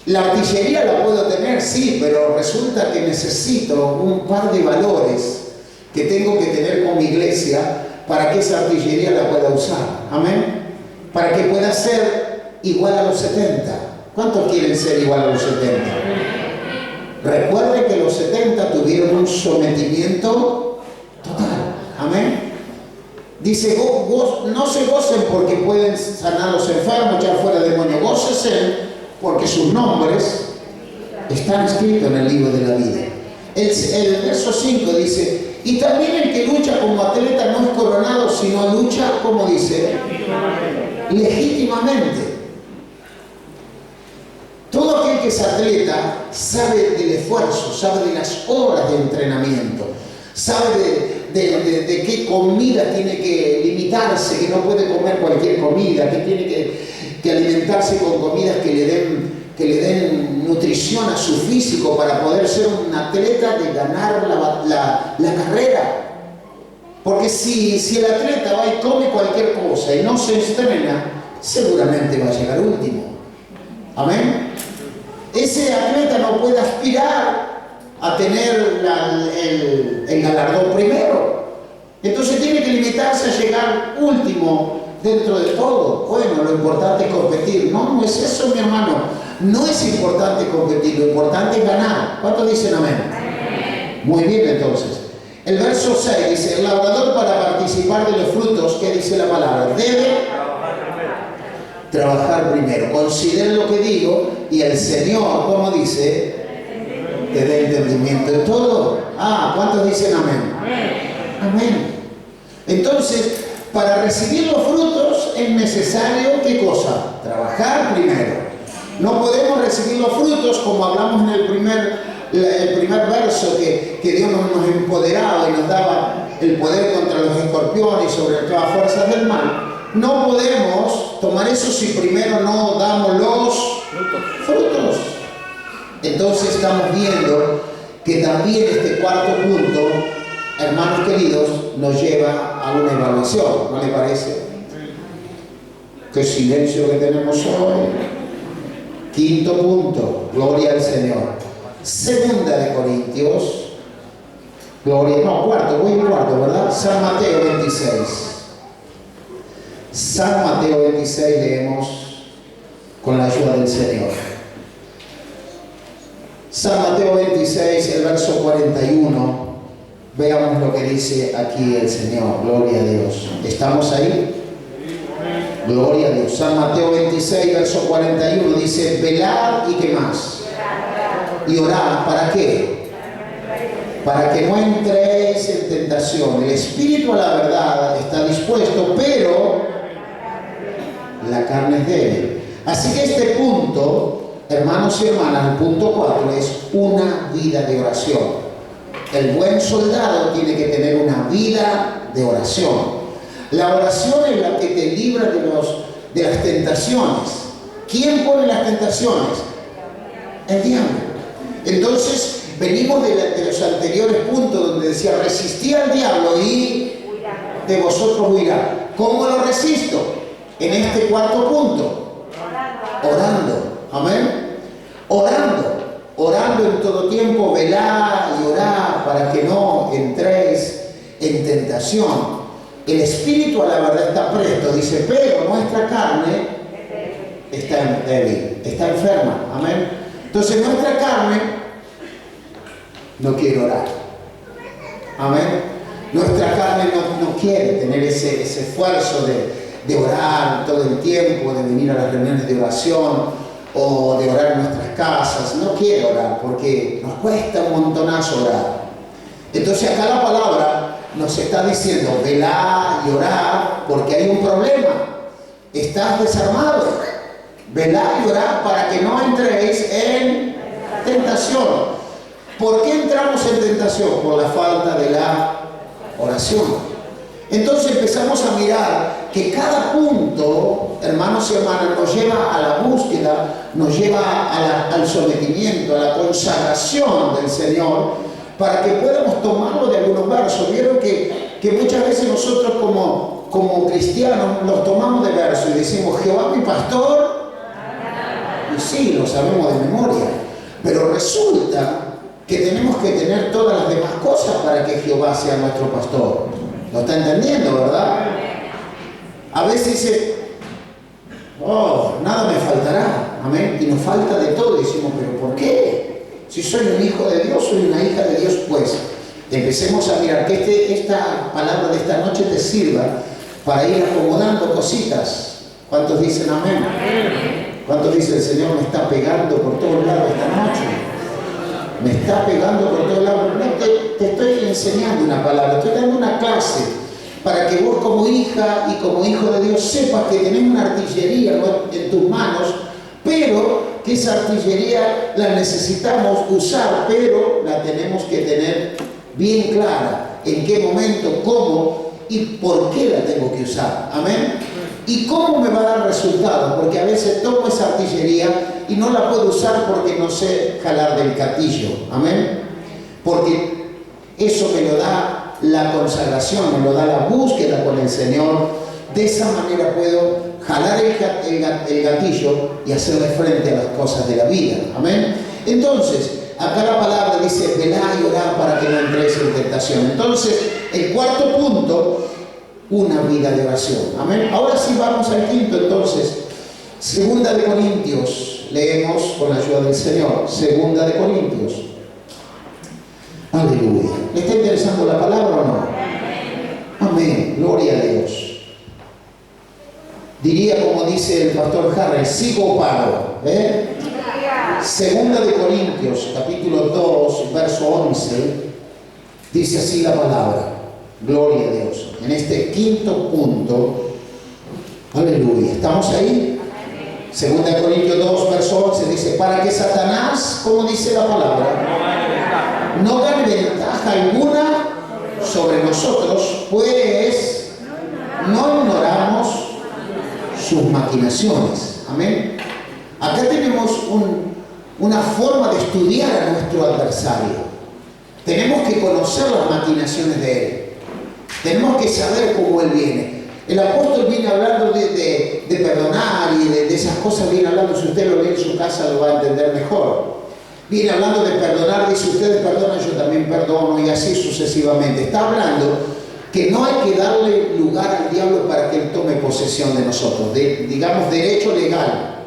la artillería la puedo tener, sí, pero resulta que necesito un par de valores que tengo que tener con mi iglesia para que esa artillería la pueda usar. Amén. Para que pueda ser igual a los 70. ¿Cuántos quieren ser igual a los 70? Recuerde que los 70 tuvieron un sometimiento total. Amén. Dice, no se gocen porque pueden sanar a los enfermos, echar fuera demonios. Gócesen porque sus nombres están escritos en el libro de la vida. El verso 5 dice, y también el que lucha como atleta no es coronado, sino lucha, como dice, legítimamente. Todo aquel que es atleta sabe del esfuerzo, sabe de las horas de entrenamiento, sabe de qué comida tiene que limitarse, que no puede comer cualquier comida, que tiene que alimentarse con comidas que le den nutrición a su físico para poder ser un atleta de ganar la carrera. Porque si el atleta va y come cualquier cosa y no se entrena, seguramente va a llegar último. Amén. Ese atleta no puede aspirar a tener el galardón primero. Entonces tiene que limitarse a llegar último dentro de todo. Bueno, lo importante es competir. No es eso, mi hermano. No es importante competir, lo importante es ganar. ¿Cuántos dicen amén? Muy bien, entonces. El verso 6 dice, el labrador para participar de los frutos, ¿qué dice la palabra? Debe trabajar primero. Consideren lo que digo y el Señor, ¿cómo dice? Te dé entendimiento en todo. ¿Cuántos dicen amén? Amén. Entonces, para recibir los frutos es necesario, ¿qué cosa? Trabajar primero. No podemos recibir los frutos como hablamos en el primer verso, que Dios nos empoderaba y nos daba el poder contra los escorpiones y sobre todas las fuerzas del mal. No podemos tomar eso si primero no damos los frutos. Entonces estamos viendo que también este cuarto punto, hermanos queridos, nos lleva a una evaluación, ¿no le parece? Qué silencio que tenemos hoy. Quinto punto, gloria al Señor. Segunda de Corintios, cuarto, ¿verdad? San Mateo 26. San Mateo 26 leemos con la ayuda del Señor. San Mateo 26, el verso 41. Veamos lo que dice aquí el Señor. Gloria a Dios. ¿Estamos ahí? Gloria a Dios. San Mateo 26, verso 41 dice, velad y qué más. Y orad, ¿para qué? Para que no entréis en tentación. El espíritu a la verdad está dispuesto, pero la carne es débil. Así que este punto, hermanos y hermanas, el punto 4 es una vida de oración. El buen soldado tiene que tener una vida de oración. La oración es la que te libra de las tentaciones. ¿Quién pone las tentaciones? El diablo. Entonces, venimos de los anteriores puntos donde decía, resistí al diablo y de vosotros huirá. ¿Cómo lo resisto? En este cuarto punto. Orando. Amén. Orando en todo tiempo, velad y orad para que no entréis en tentación. El espíritu a la verdad está presto, dice, pero nuestra carne está débil, está enferma. Amén. Entonces nuestra carne no quiere orar. Amén. Nuestra carne no quiere tener ese esfuerzo de orar todo el tiempo, de venir a las reuniones de oración o de orar en nuestras casas. No quiere orar porque nos cuesta un montonazo orar. Entonces acá la palabra nos está diciendo, velad y orad porque hay un problema. Estás desarmado. Velad y orad para que no entréis en tentación. ¿Por qué entramos en tentación? Por la falta de la oración. Entonces empezamos a mirar que cada punto, hermanos y hermanas, nos lleva a la búsqueda, nos lleva al sometimiento, a la consagración del Señor, para que podamos tomarlo de algunos versos. Vieron que muchas veces nosotros como cristianos los tomamos de versos y decimos, Jehová mi pastor, y sí, lo sabemos de memoria, pero resulta que tenemos que tener todas las demás cosas para que Jehová sea nuestro pastor. ¿Lo está entendiendo, verdad? A veces dice, oh, nada me faltará, amén, y nos falta de todo, y decimos, pero ¿por qué? Si soy un hijo de Dios, soy una hija de Dios, pues empecemos a mirar que esta palabra de esta noche te sirva para ir acomodando cositas. ¿Cuántos dicen amén? ¿Cuántos dicen el Señor me está pegando por todos lados esta noche? Me está pegando por todos lados. No te estoy enseñando una palabra, estoy dando una clase para que vos como hija y como hijo de Dios sepas que tenés una artillería en tus manos, pero que esa artillería la necesitamos usar, pero la tenemos que tener bien clara en qué momento, cómo y por qué la tengo que usar. Amén. ¿Y cómo me va a dar resultado? Porque a veces tomo esa artillería y no la puedo usar porque no sé jalar del gatillo. Amén. Porque eso me lo da la consagración, me lo da la búsqueda con el Señor. De esa manera puedo jalar el gatillo y hacerle frente a las cosas de la vida. Amén. Entonces, acá la palabra dice, velá y orá para que no entréis en tentación. Entonces, el cuarto punto, una vida de oración. Amén. Ahora sí vamos al quinto, entonces. Segunda de Corintios. Leemos con la ayuda del Señor. Segunda de Corintios. Aleluya. ¿Le está interesando la palabra o no? Amén. Gloria a Dios. Diría como dice el pastor Harry, sigo o paro. Segunda de Corintios, capítulo 2, verso 11. Dice así la palabra. Gloria a Dios. En este quinto punto, aleluya. ¿Estamos ahí? Segunda de Corintios 2, verso 11 dice, para que Satanás, como dice la palabra, no gane ventaja alguna sobre nosotros, pues no ignoramos sus maquinaciones. Amén. Acá tenemos una forma de estudiar a nuestro adversario. Tenemos que conocer las maquinaciones de él. Tenemos que saber cómo él viene. El apóstol viene hablando de perdonar y de esas cosas, viene hablando, si usted lo lee en su casa lo va a entender mejor. Viene hablando de perdonar, dice ustedes perdonan, yo también perdono y así sucesivamente. Está hablando que no hay que darle lugar al diablo para que él tome posesión de nosotros, digamos derecho legal.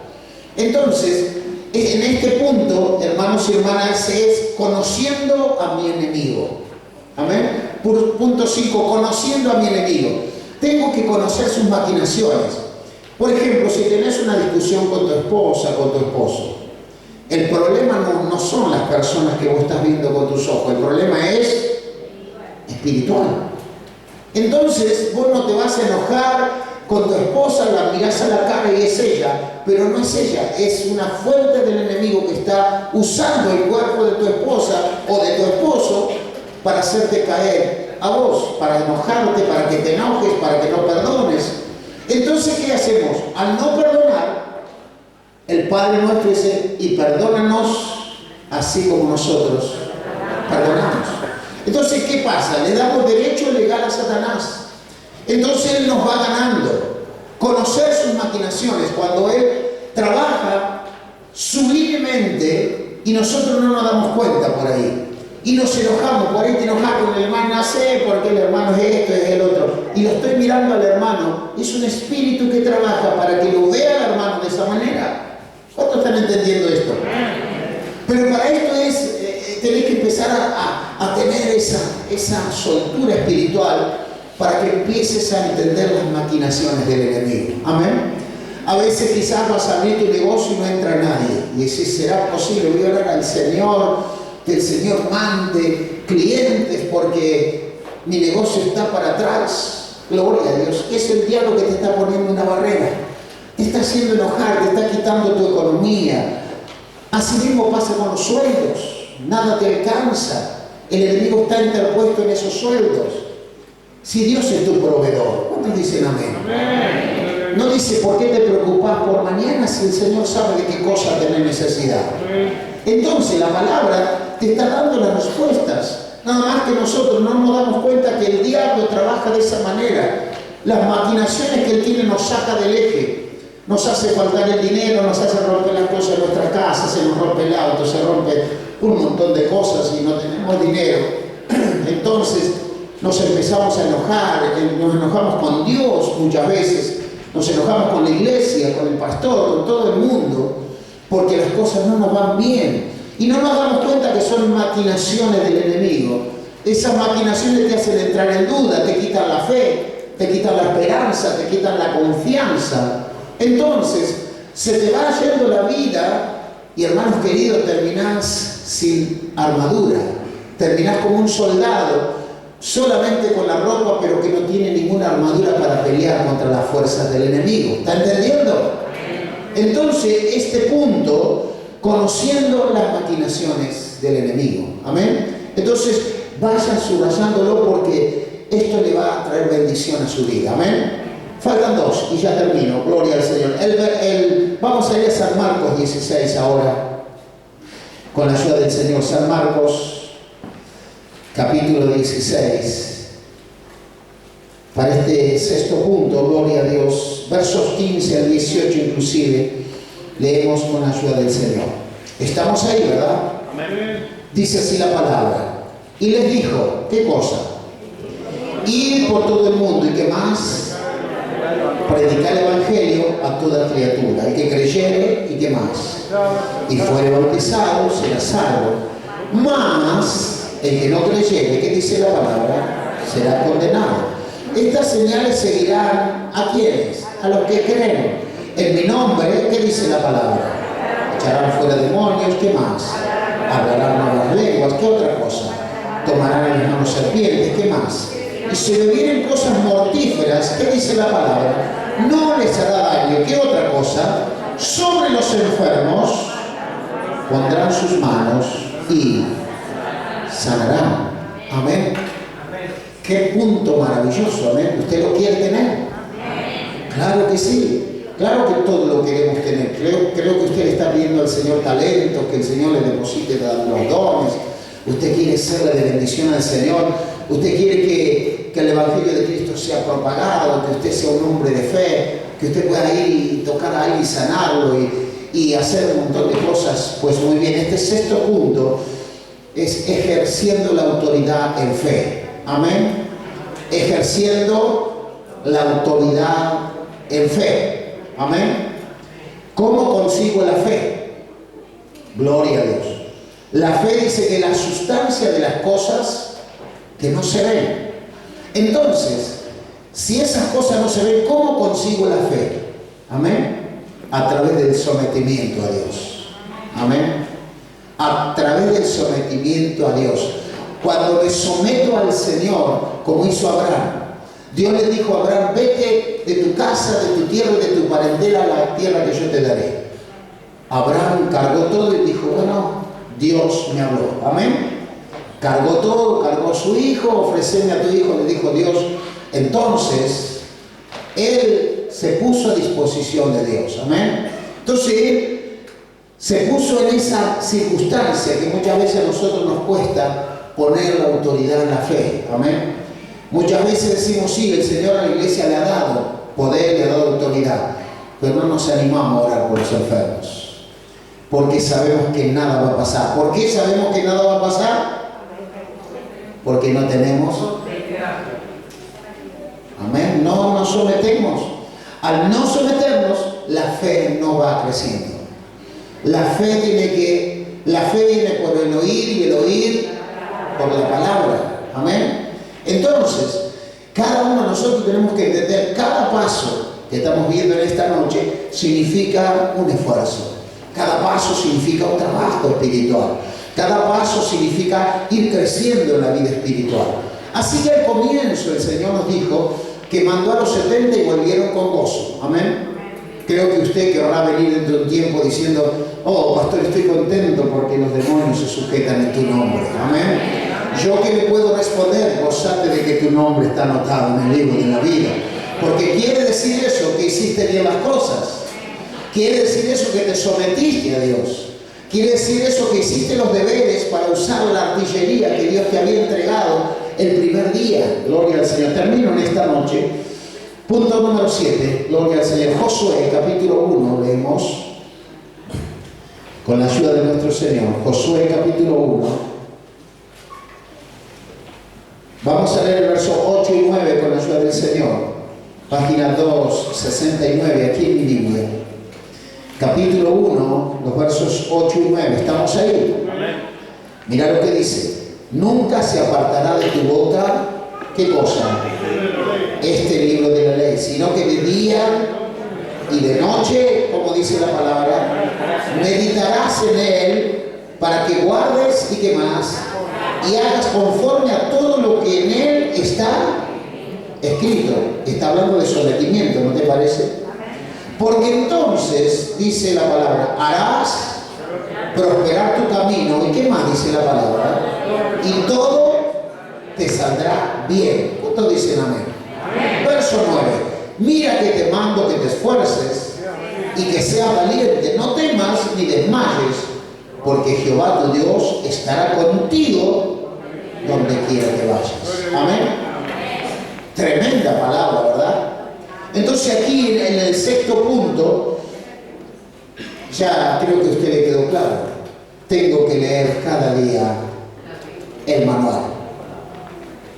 Entonces, en este punto, hermanos y hermanas, es conociendo a mi enemigo. Amén. Punto 5, conociendo a mi enemigo. Tengo que conocer sus maquinaciones. Por ejemplo, si tenés una discusión con tu esposa, con tu esposo, el problema no son las personas que vos estás viendo con tus ojos, el problema es espiritual. Entonces, vos no te vas a enojar con tu esposa, la mirás a la cara y es ella, pero no es ella, es una fuente del enemigo que está usando el cuerpo de tu esposa o de tu esposo para hacerte caer a vos, para enojarte, para que te enojes, para que no perdones. Entonces, ¿qué hacemos? Al no perdonar, el Padre nuestro dice, y perdónanos así como nosotros perdonamos. Entonces, ¿qué pasa? Le damos derecho legal a Satanás. Entonces él nos va ganando. Conocer sus maquinaciones, cuando él trabaja sublimemente y nosotros no nos damos cuenta por ahí. Y nos enojamos, por ahí te enojas con el hermano, no sé por qué el hermano es esto, es el otro. Y lo estoy mirando al hermano, es un espíritu que trabaja para que lo vea el hermano de esa manera. ¿Cuántos están entendiendo esto? Pero para esto tenés que empezar a tener esa soltura espiritual para que empieces a entender las maquinaciones del enemigo. Amén. A veces quizás vas a abrir tu negocio y no entra nadie. Y decís, ¿será posible? Voy a orar al Señor, que el Señor mande clientes porque mi negocio está para atrás. Gloria a Dios. Es el diablo que te está poniendo una barrera. Te está haciendo enojar, te está quitando tu economía. Así mismo pasa con los sueldos. Nada te alcanza. El enemigo está interpuesto en esos sueldos. Si Dios es tu proveedor. ¿Cuántos dicen amén? Amén. No dice por qué te preocupas por mañana si el Señor sabe de qué cosa tenés necesidad. Entonces la palabra te está dando las respuestas. Nada más que nosotros no nos damos cuenta que el diablo trabaja de esa manera. Las maquinaciones que él tiene nos saca del eje. Nos hace faltar el dinero, nos hace romper las cosas de nuestra casa, se nos rompe el auto, se rompe un montón de cosas y no tenemos dinero. Entonces nos empezamos a enojar, nos enojamos con Dios muchas veces, nos enojamos con la iglesia, con el pastor, con todo el mundo, porque las cosas no nos van bien. Y no nos damos cuenta que son maquinaciones del enemigo. Esas maquinaciones te hacen entrar en duda, te quitan la fe, te quitan la esperanza, te quitan la confianza. Entonces, se te va yendo la vida y, hermanos queridos, terminás sin armadura. Terminás como un soldado, solamente con la ropa, pero que no tiene ninguna armadura para pelear contra las fuerzas del enemigo. ¿Está entendiendo? Entonces, este punto, conociendo las maquinaciones del enemigo. Amén. Entonces, vayan subrayándolo porque esto le va a traer bendición a su vida. Amén. Faltan dos y ya termino. Gloria al Señor. Vamos a ir a San Marcos 16 ahora, con la ayuda del Señor. San Marcos, capítulo 16. Para este sexto punto, gloria a Dios, versos 15 al 18 inclusive, leemos con la ayuda del Señor. Estamos ahí, ¿verdad? Amén. Dice así la palabra. Y les dijo, ¿qué cosa? Ir por todo el mundo, ¿y qué más? Predicar el evangelio a toda criatura. El que creyere, ¿y qué más? Y fuere bautizado, será salvo. Mas el que no creyere, ¿qué dice la palabra? Será condenado. Estas señales seguirán ¿a quiénes? A los que creen. En mi nombre, ¿qué dice la palabra? Echarán fuera demonios, ¿qué más? Hablarán nuevas lenguas, ¿qué otra cosa? Tomarán en las manos serpientes, ¿qué más? Y si bebieren cosas mortíferas, ¿qué dice la palabra? No les hará daño, ¿qué otra cosa? Sobre los enfermos pondrán sus manos y sanarán. Amén. Qué punto maravilloso, amén. ¿Usted lo quiere tener? Claro que sí. Claro que todo lo queremos tener. Creo que usted le está pidiendo al Señor talentos, que el Señor le deposite los dones. Usted quiere serle de bendición al Señor. Usted quiere que el Evangelio de Cristo sea propagado, que usted sea un hombre de fe, que usted pueda ir y tocar a alguien y sanarlo y hacer un montón de cosas. Pues muy bien, este sexto punto es ejerciendo la autoridad en fe. Amén. Ejerciendo la autoridad en fe. Amén. ¿Cómo consigo la fe? Gloria a Dios. La fe dice que la sustancia de las cosas que no se ven. Entonces, si esas cosas no se ven, ¿cómo consigo la fe? Amén. A través del sometimiento a Dios. Amén. A través del sometimiento a Dios. Cuando me someto al Señor, como hizo Abraham, Dios le dijo a Abraham, vete de tu casa, de tu tierra, de tu parentela a la tierra que yo te daré. Abraham cargó todo y dijo, bueno, Dios me habló. Amén. Cargó todo, cargó a su hijo, ofreceme a tu hijo, le dijo Dios. Entonces, él se puso a disposición de Dios. Amén. Entonces, él se puso en esa circunstancia que muchas veces a nosotros nos cuesta poner la autoridad en la fe. Amén. Muchas veces decimos, sí, el Señor a la iglesia le ha dado poder, le ha dado autoridad, pero no nos animamos a orar por los enfermos, porque sabemos que nada va a pasar. ¿Por qué sabemos que nada va a pasar? Porque no tenemos. Amén. No nos sometemos. Al no someternos, la fe no va creciendo. La fe viene por el oír y el oír por la palabra. Amén. Entonces, cada uno de nosotros tenemos que entender, cada paso que estamos viendo en esta noche significa un esfuerzo. Cada paso significa un trabajo espiritual. Cada paso significa ir creciendo en la vida espiritual. Así que al comienzo el Señor nos dijo que mandó a los 70 y volvieron con gozo. Amén. Creo que usted querrá venir dentro de un tiempo diciendo, oh, pastor, estoy contento porque los demonios se sujetan en tu nombre. Amén. Yo que le puedo responder, gozate de que tu nombre está anotado en el libro de la vida. Porque quiere decir eso, que hiciste bien las cosas. Quiere decir eso, que te sometiste a Dios. Quiere decir eso, que hiciste los deberes para usar la artillería que Dios te había entregado el primer día. Gloria al Señor. Termino en esta noche. Punto número 7. Gloria al Señor. Josué, capítulo 1, leemos. Con la ayuda de nuestro Señor. Josué, capítulo 1. Vamos a leer el verso 8 y 9 con la ayuda del Señor. Página 269, aquí en mi Biblia. Capítulo 1, los versos 8 y 9. ¿Estamos ahí? Mira lo que dice. Nunca se apartará de tu boca, ¿qué cosa? Este libro de la ley, sino que de día y de noche, como dice la palabra, meditarás en él para que guardes y que más, y hagas conforme a todo lo que en él está escrito. Está hablando de sometimiento, ¿no te parece? Porque entonces, dice la palabra, harás prosperar tu camino. ¿Y qué más dice la palabra? Y todo te saldrá bien. ¿Cuántos dicen amén? Verso 9. Mira que te mando que te esfuerces y que seas valiente. No temas ni desmayes, porque Jehová tu Dios estará contigo donde quiera que vayas. Amén. Tremenda palabra, ¿verdad? Entonces aquí en el sexto punto, ya creo que a usted le quedó claro. Tengo que leer cada día el manual.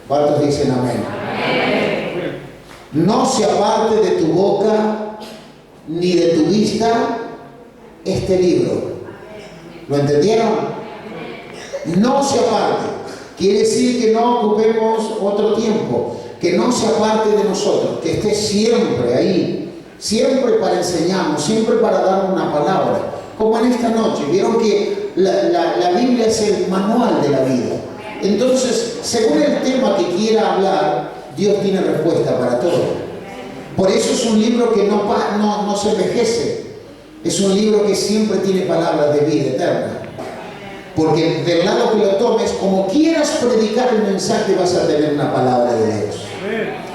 ¿Cuántos dicen amén? No se aparte de tu boca ni de tu vista este libro. ¿Lo entendieron? No se aparte. Quiere decir que no ocupemos otro tiempo, que no se aparte de nosotros, que esté siempre ahí, siempre para enseñarnos, siempre para dar una palabra. Como en esta noche, vieron que la Biblia es el manual de la vida. Entonces, según el tema que quiera hablar, Dios tiene respuesta para todo. Por eso es un libro que no se envejece. Es un libro que siempre tiene palabras de vida eterna. Porque del lado que lo tomes, como quieras predicar el mensaje, vas a tener una palabra de Dios.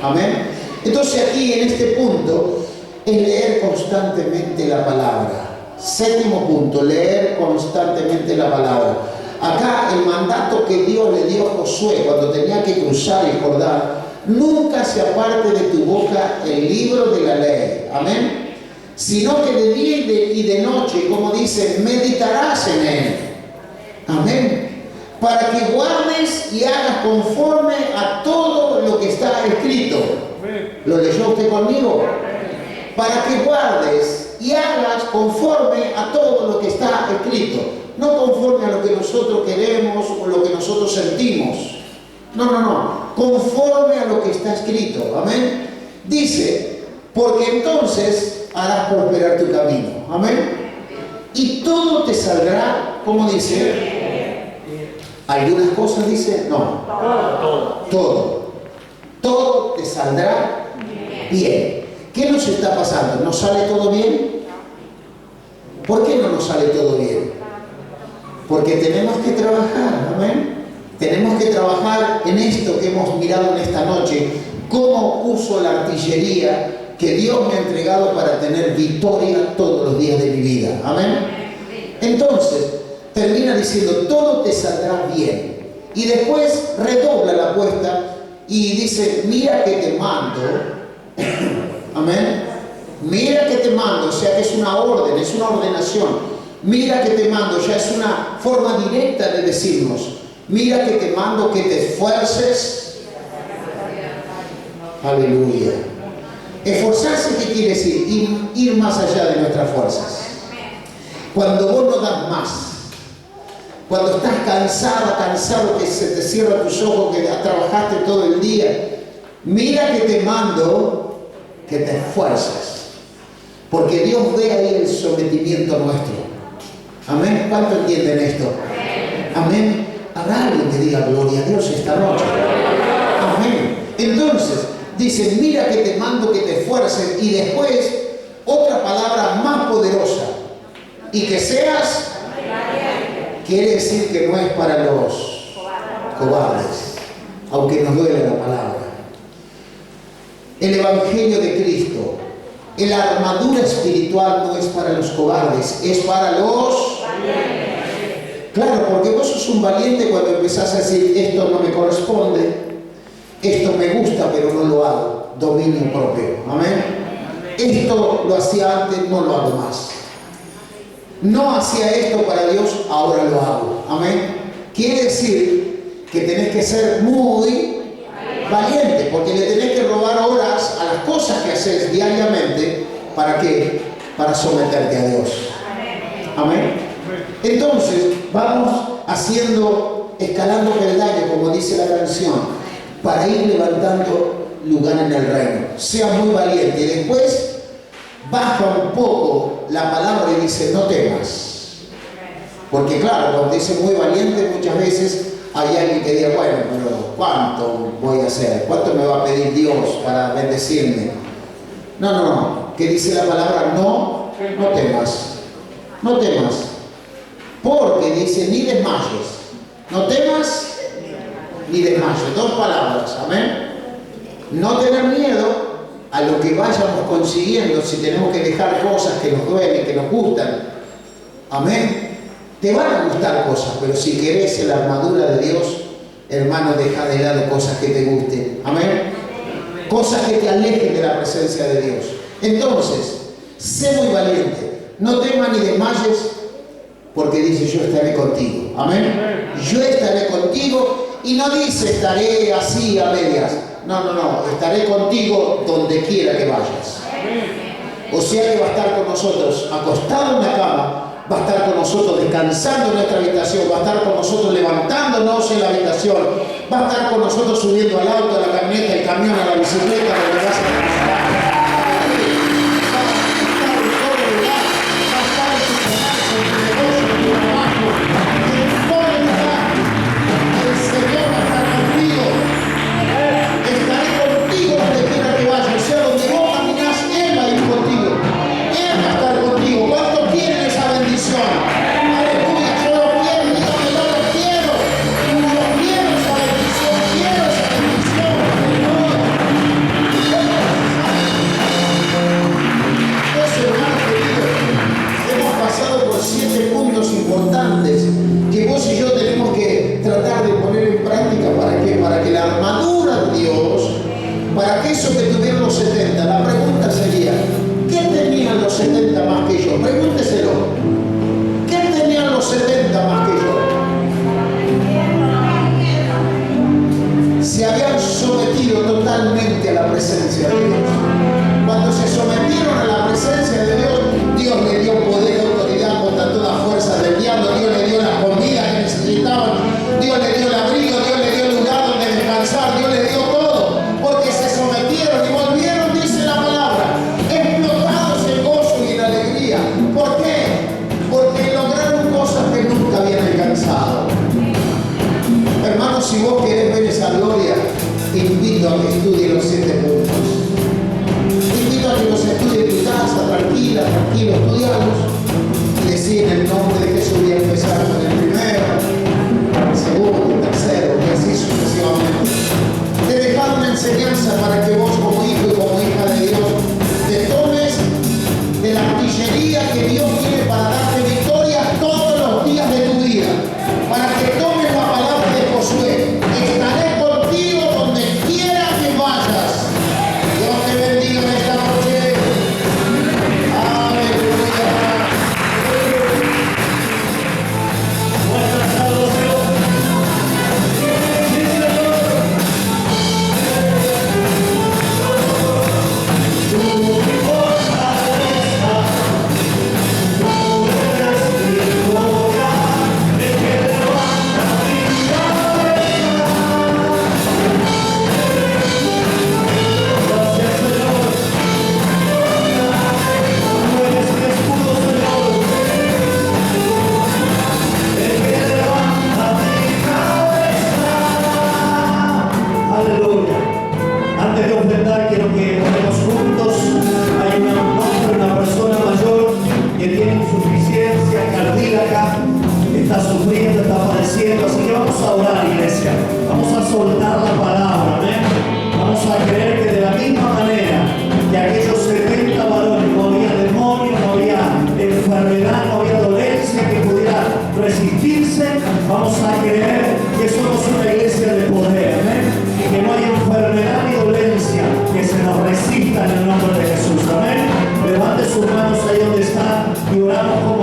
Amén. Entonces aquí en este punto es leer constantemente la palabra. Séptimo punto, leer constantemente la palabra. Acá el mandato que Dios le dio a Josué cuando tenía que cruzar el Jordán: nunca se aparte de tu boca el libro de la ley. Amén. Sino que de día y de noche, como dice, meditarás en él. Amén. Para que guardes y hagas conforme a todo lo que está escrito. ¿Lo leyó usted conmigo? Para que guardes y hagas conforme a todo lo que está escrito. No conforme a lo que nosotros queremos o lo que nosotros sentimos. No. Conforme a lo que está escrito. Amén. Dice, porque entonces harás prosperar tu camino. Amén. Y todo te saldrá, como dice. Algunas cosas dice, no. Todo te saldrá bien. ¿Qué nos está pasando? ¿Nos sale todo bien? ¿Por qué no nos sale todo bien? Porque tenemos que trabajar, amén. Tenemos que trabajar en esto que hemos mirado en esta noche. Cómo uso la artillería que Dios me ha entregado para tener victoria todos los días de mi vida. Amén. Entonces, termina diciendo, todo te saldrá bien. Y después redobla la apuesta y dice, mira que te mando. Amén. Mira que te mando, o sea que es una orden, es una ordenación. Mira que te mando, ya es una forma directa de decirnos, mira que te mando que te esfuerces. Aleluya. Esforzarse, ¿qué quiere decir? Ir más allá de nuestras fuerzas. Cuando vos no das más, cuando estás cansado que se te cierran tus ojos, que trabajaste todo el día, mira que te mando que te esfuerces. Porque Dios ve ahí el sometimiento nuestro. Amén. ¿Cuánto entienden esto? Amén. Habrá alguien que diga gloria a Dios esta noche. Amén. Entonces, dice, mira que te mando que te esfuerces. Y después, otra palabra más poderosa. Y que seas, quiere decir que no es para los cobardes, aunque nos duele la palabra. El Evangelio de Cristo, la armadura espiritual no es para los cobardes, es para los valientes. Claro, porque vos sos un valiente cuando empezás a decir, esto no me corresponde, esto me gusta, pero no lo hago. Dominio propio. Amén. Esto lo hacía antes, no lo hago más. No hacía esto para Dios, ahora lo hago. Amén. Quiere decir que tenés que ser muy valiente, porque le tenés que robar horas a las cosas que haces diariamente. ¿Para qué? Para someterte a Dios. Amén. Entonces, vamos escalando peldaños, como dice la canción, para ir levantando lugar en el reino. Sea muy valiente. Y después baja un poco la palabra y dice, no temas. Porque claro, cuando dice muy valiente, muchas veces hay alguien que diga, bueno, pero ¿cuánto voy a hacer? ¿Cuánto me va a pedir Dios para bendecirme? No. ¿Qué dice la palabra? No temas. No temas. Porque dice, ni desmayes. No temas, ni desmayes. Dos palabras. Amén. No tener miedo a lo que vayamos consiguiendo, si tenemos que dejar cosas que nos duelen, que nos gustan. Amén. Te van a gustar cosas, pero si querés la armadura de Dios, hermano, deja de lado cosas que te gusten. Amén. Cosas que te alejen de la presencia de Dios. Entonces, sé muy valiente. No temas ni desmayes, porque dice, yo estaré contigo. Amén. Yo estaré contigo, y no dice estaré así a medias. No. Estaré contigo donde quiera que vayas. O sea que va a estar con nosotros acostado en la cama, va a estar con nosotros descansando en nuestra habitación, va a estar con nosotros levantándonos en la habitación, va a estar con nosotros subiendo al auto, a la camioneta, el camión, a la bicicleta, donde vas a trabajar. Importantes que vos y yo tenemos que tratar de poner en práctica. ¿Para qué? Para que la armadura de Dios, para que eso que tuvieron los 70, la pregunta sería, ¿qué tenían los 70 más que yo? Pregúnteselo. ¿Qué tenían los 70 más que yo? Se habían sometido totalmente a la presencia de Dios. Cuando se sometieron a la presencia de Dios, Dios le dio poder y autoridad contra toda fuerza del diablo. Dios le dio la comida que necesitaban, Dios le dio el abrigo, Dios le dio el lugar donde descansar, Dios le dio todo, porque se sometieron y volvieron, dice la palabra, explotados en gozo y en alegría. ¿Por qué? Porque lograron cosas que nunca habían alcanzado. Hermanos, si vos querés ver esa gloria, te invito a que estudie los 7 puntos. Te invito a que los estudie en tu casa, tranquilo, estudiamos. Y decir en el nombre de Jesús, voy a empezar con el primero, el segundo, el tercero, y así sucesivamente. Te he dejado una enseñanza para que vos, como hijo y como hija de Dios, te tomes de la artillería que Dios tiene para darte victoria todos los días de tu vida. Para que tomes la palabra de Josué. Estaré contigo donde quiera que vayas. Dios te bendiga en esta noche. Aleluya. está sufriendo, está padeciendo. Así que vamos a orar, iglesia. Vamos a soltar la palabra, amén. Vamos a creer que de la misma manera que aquellos 70 varones no había demonio, no había enfermedad, no había dolencia que pudiera resistirse, vamos a creer que somos una iglesia de poder, amén. Y que no hay enfermedad ni dolencia que se nos resista en el nombre de Jesús, amén. Levante sus manos ahí donde está y oramos con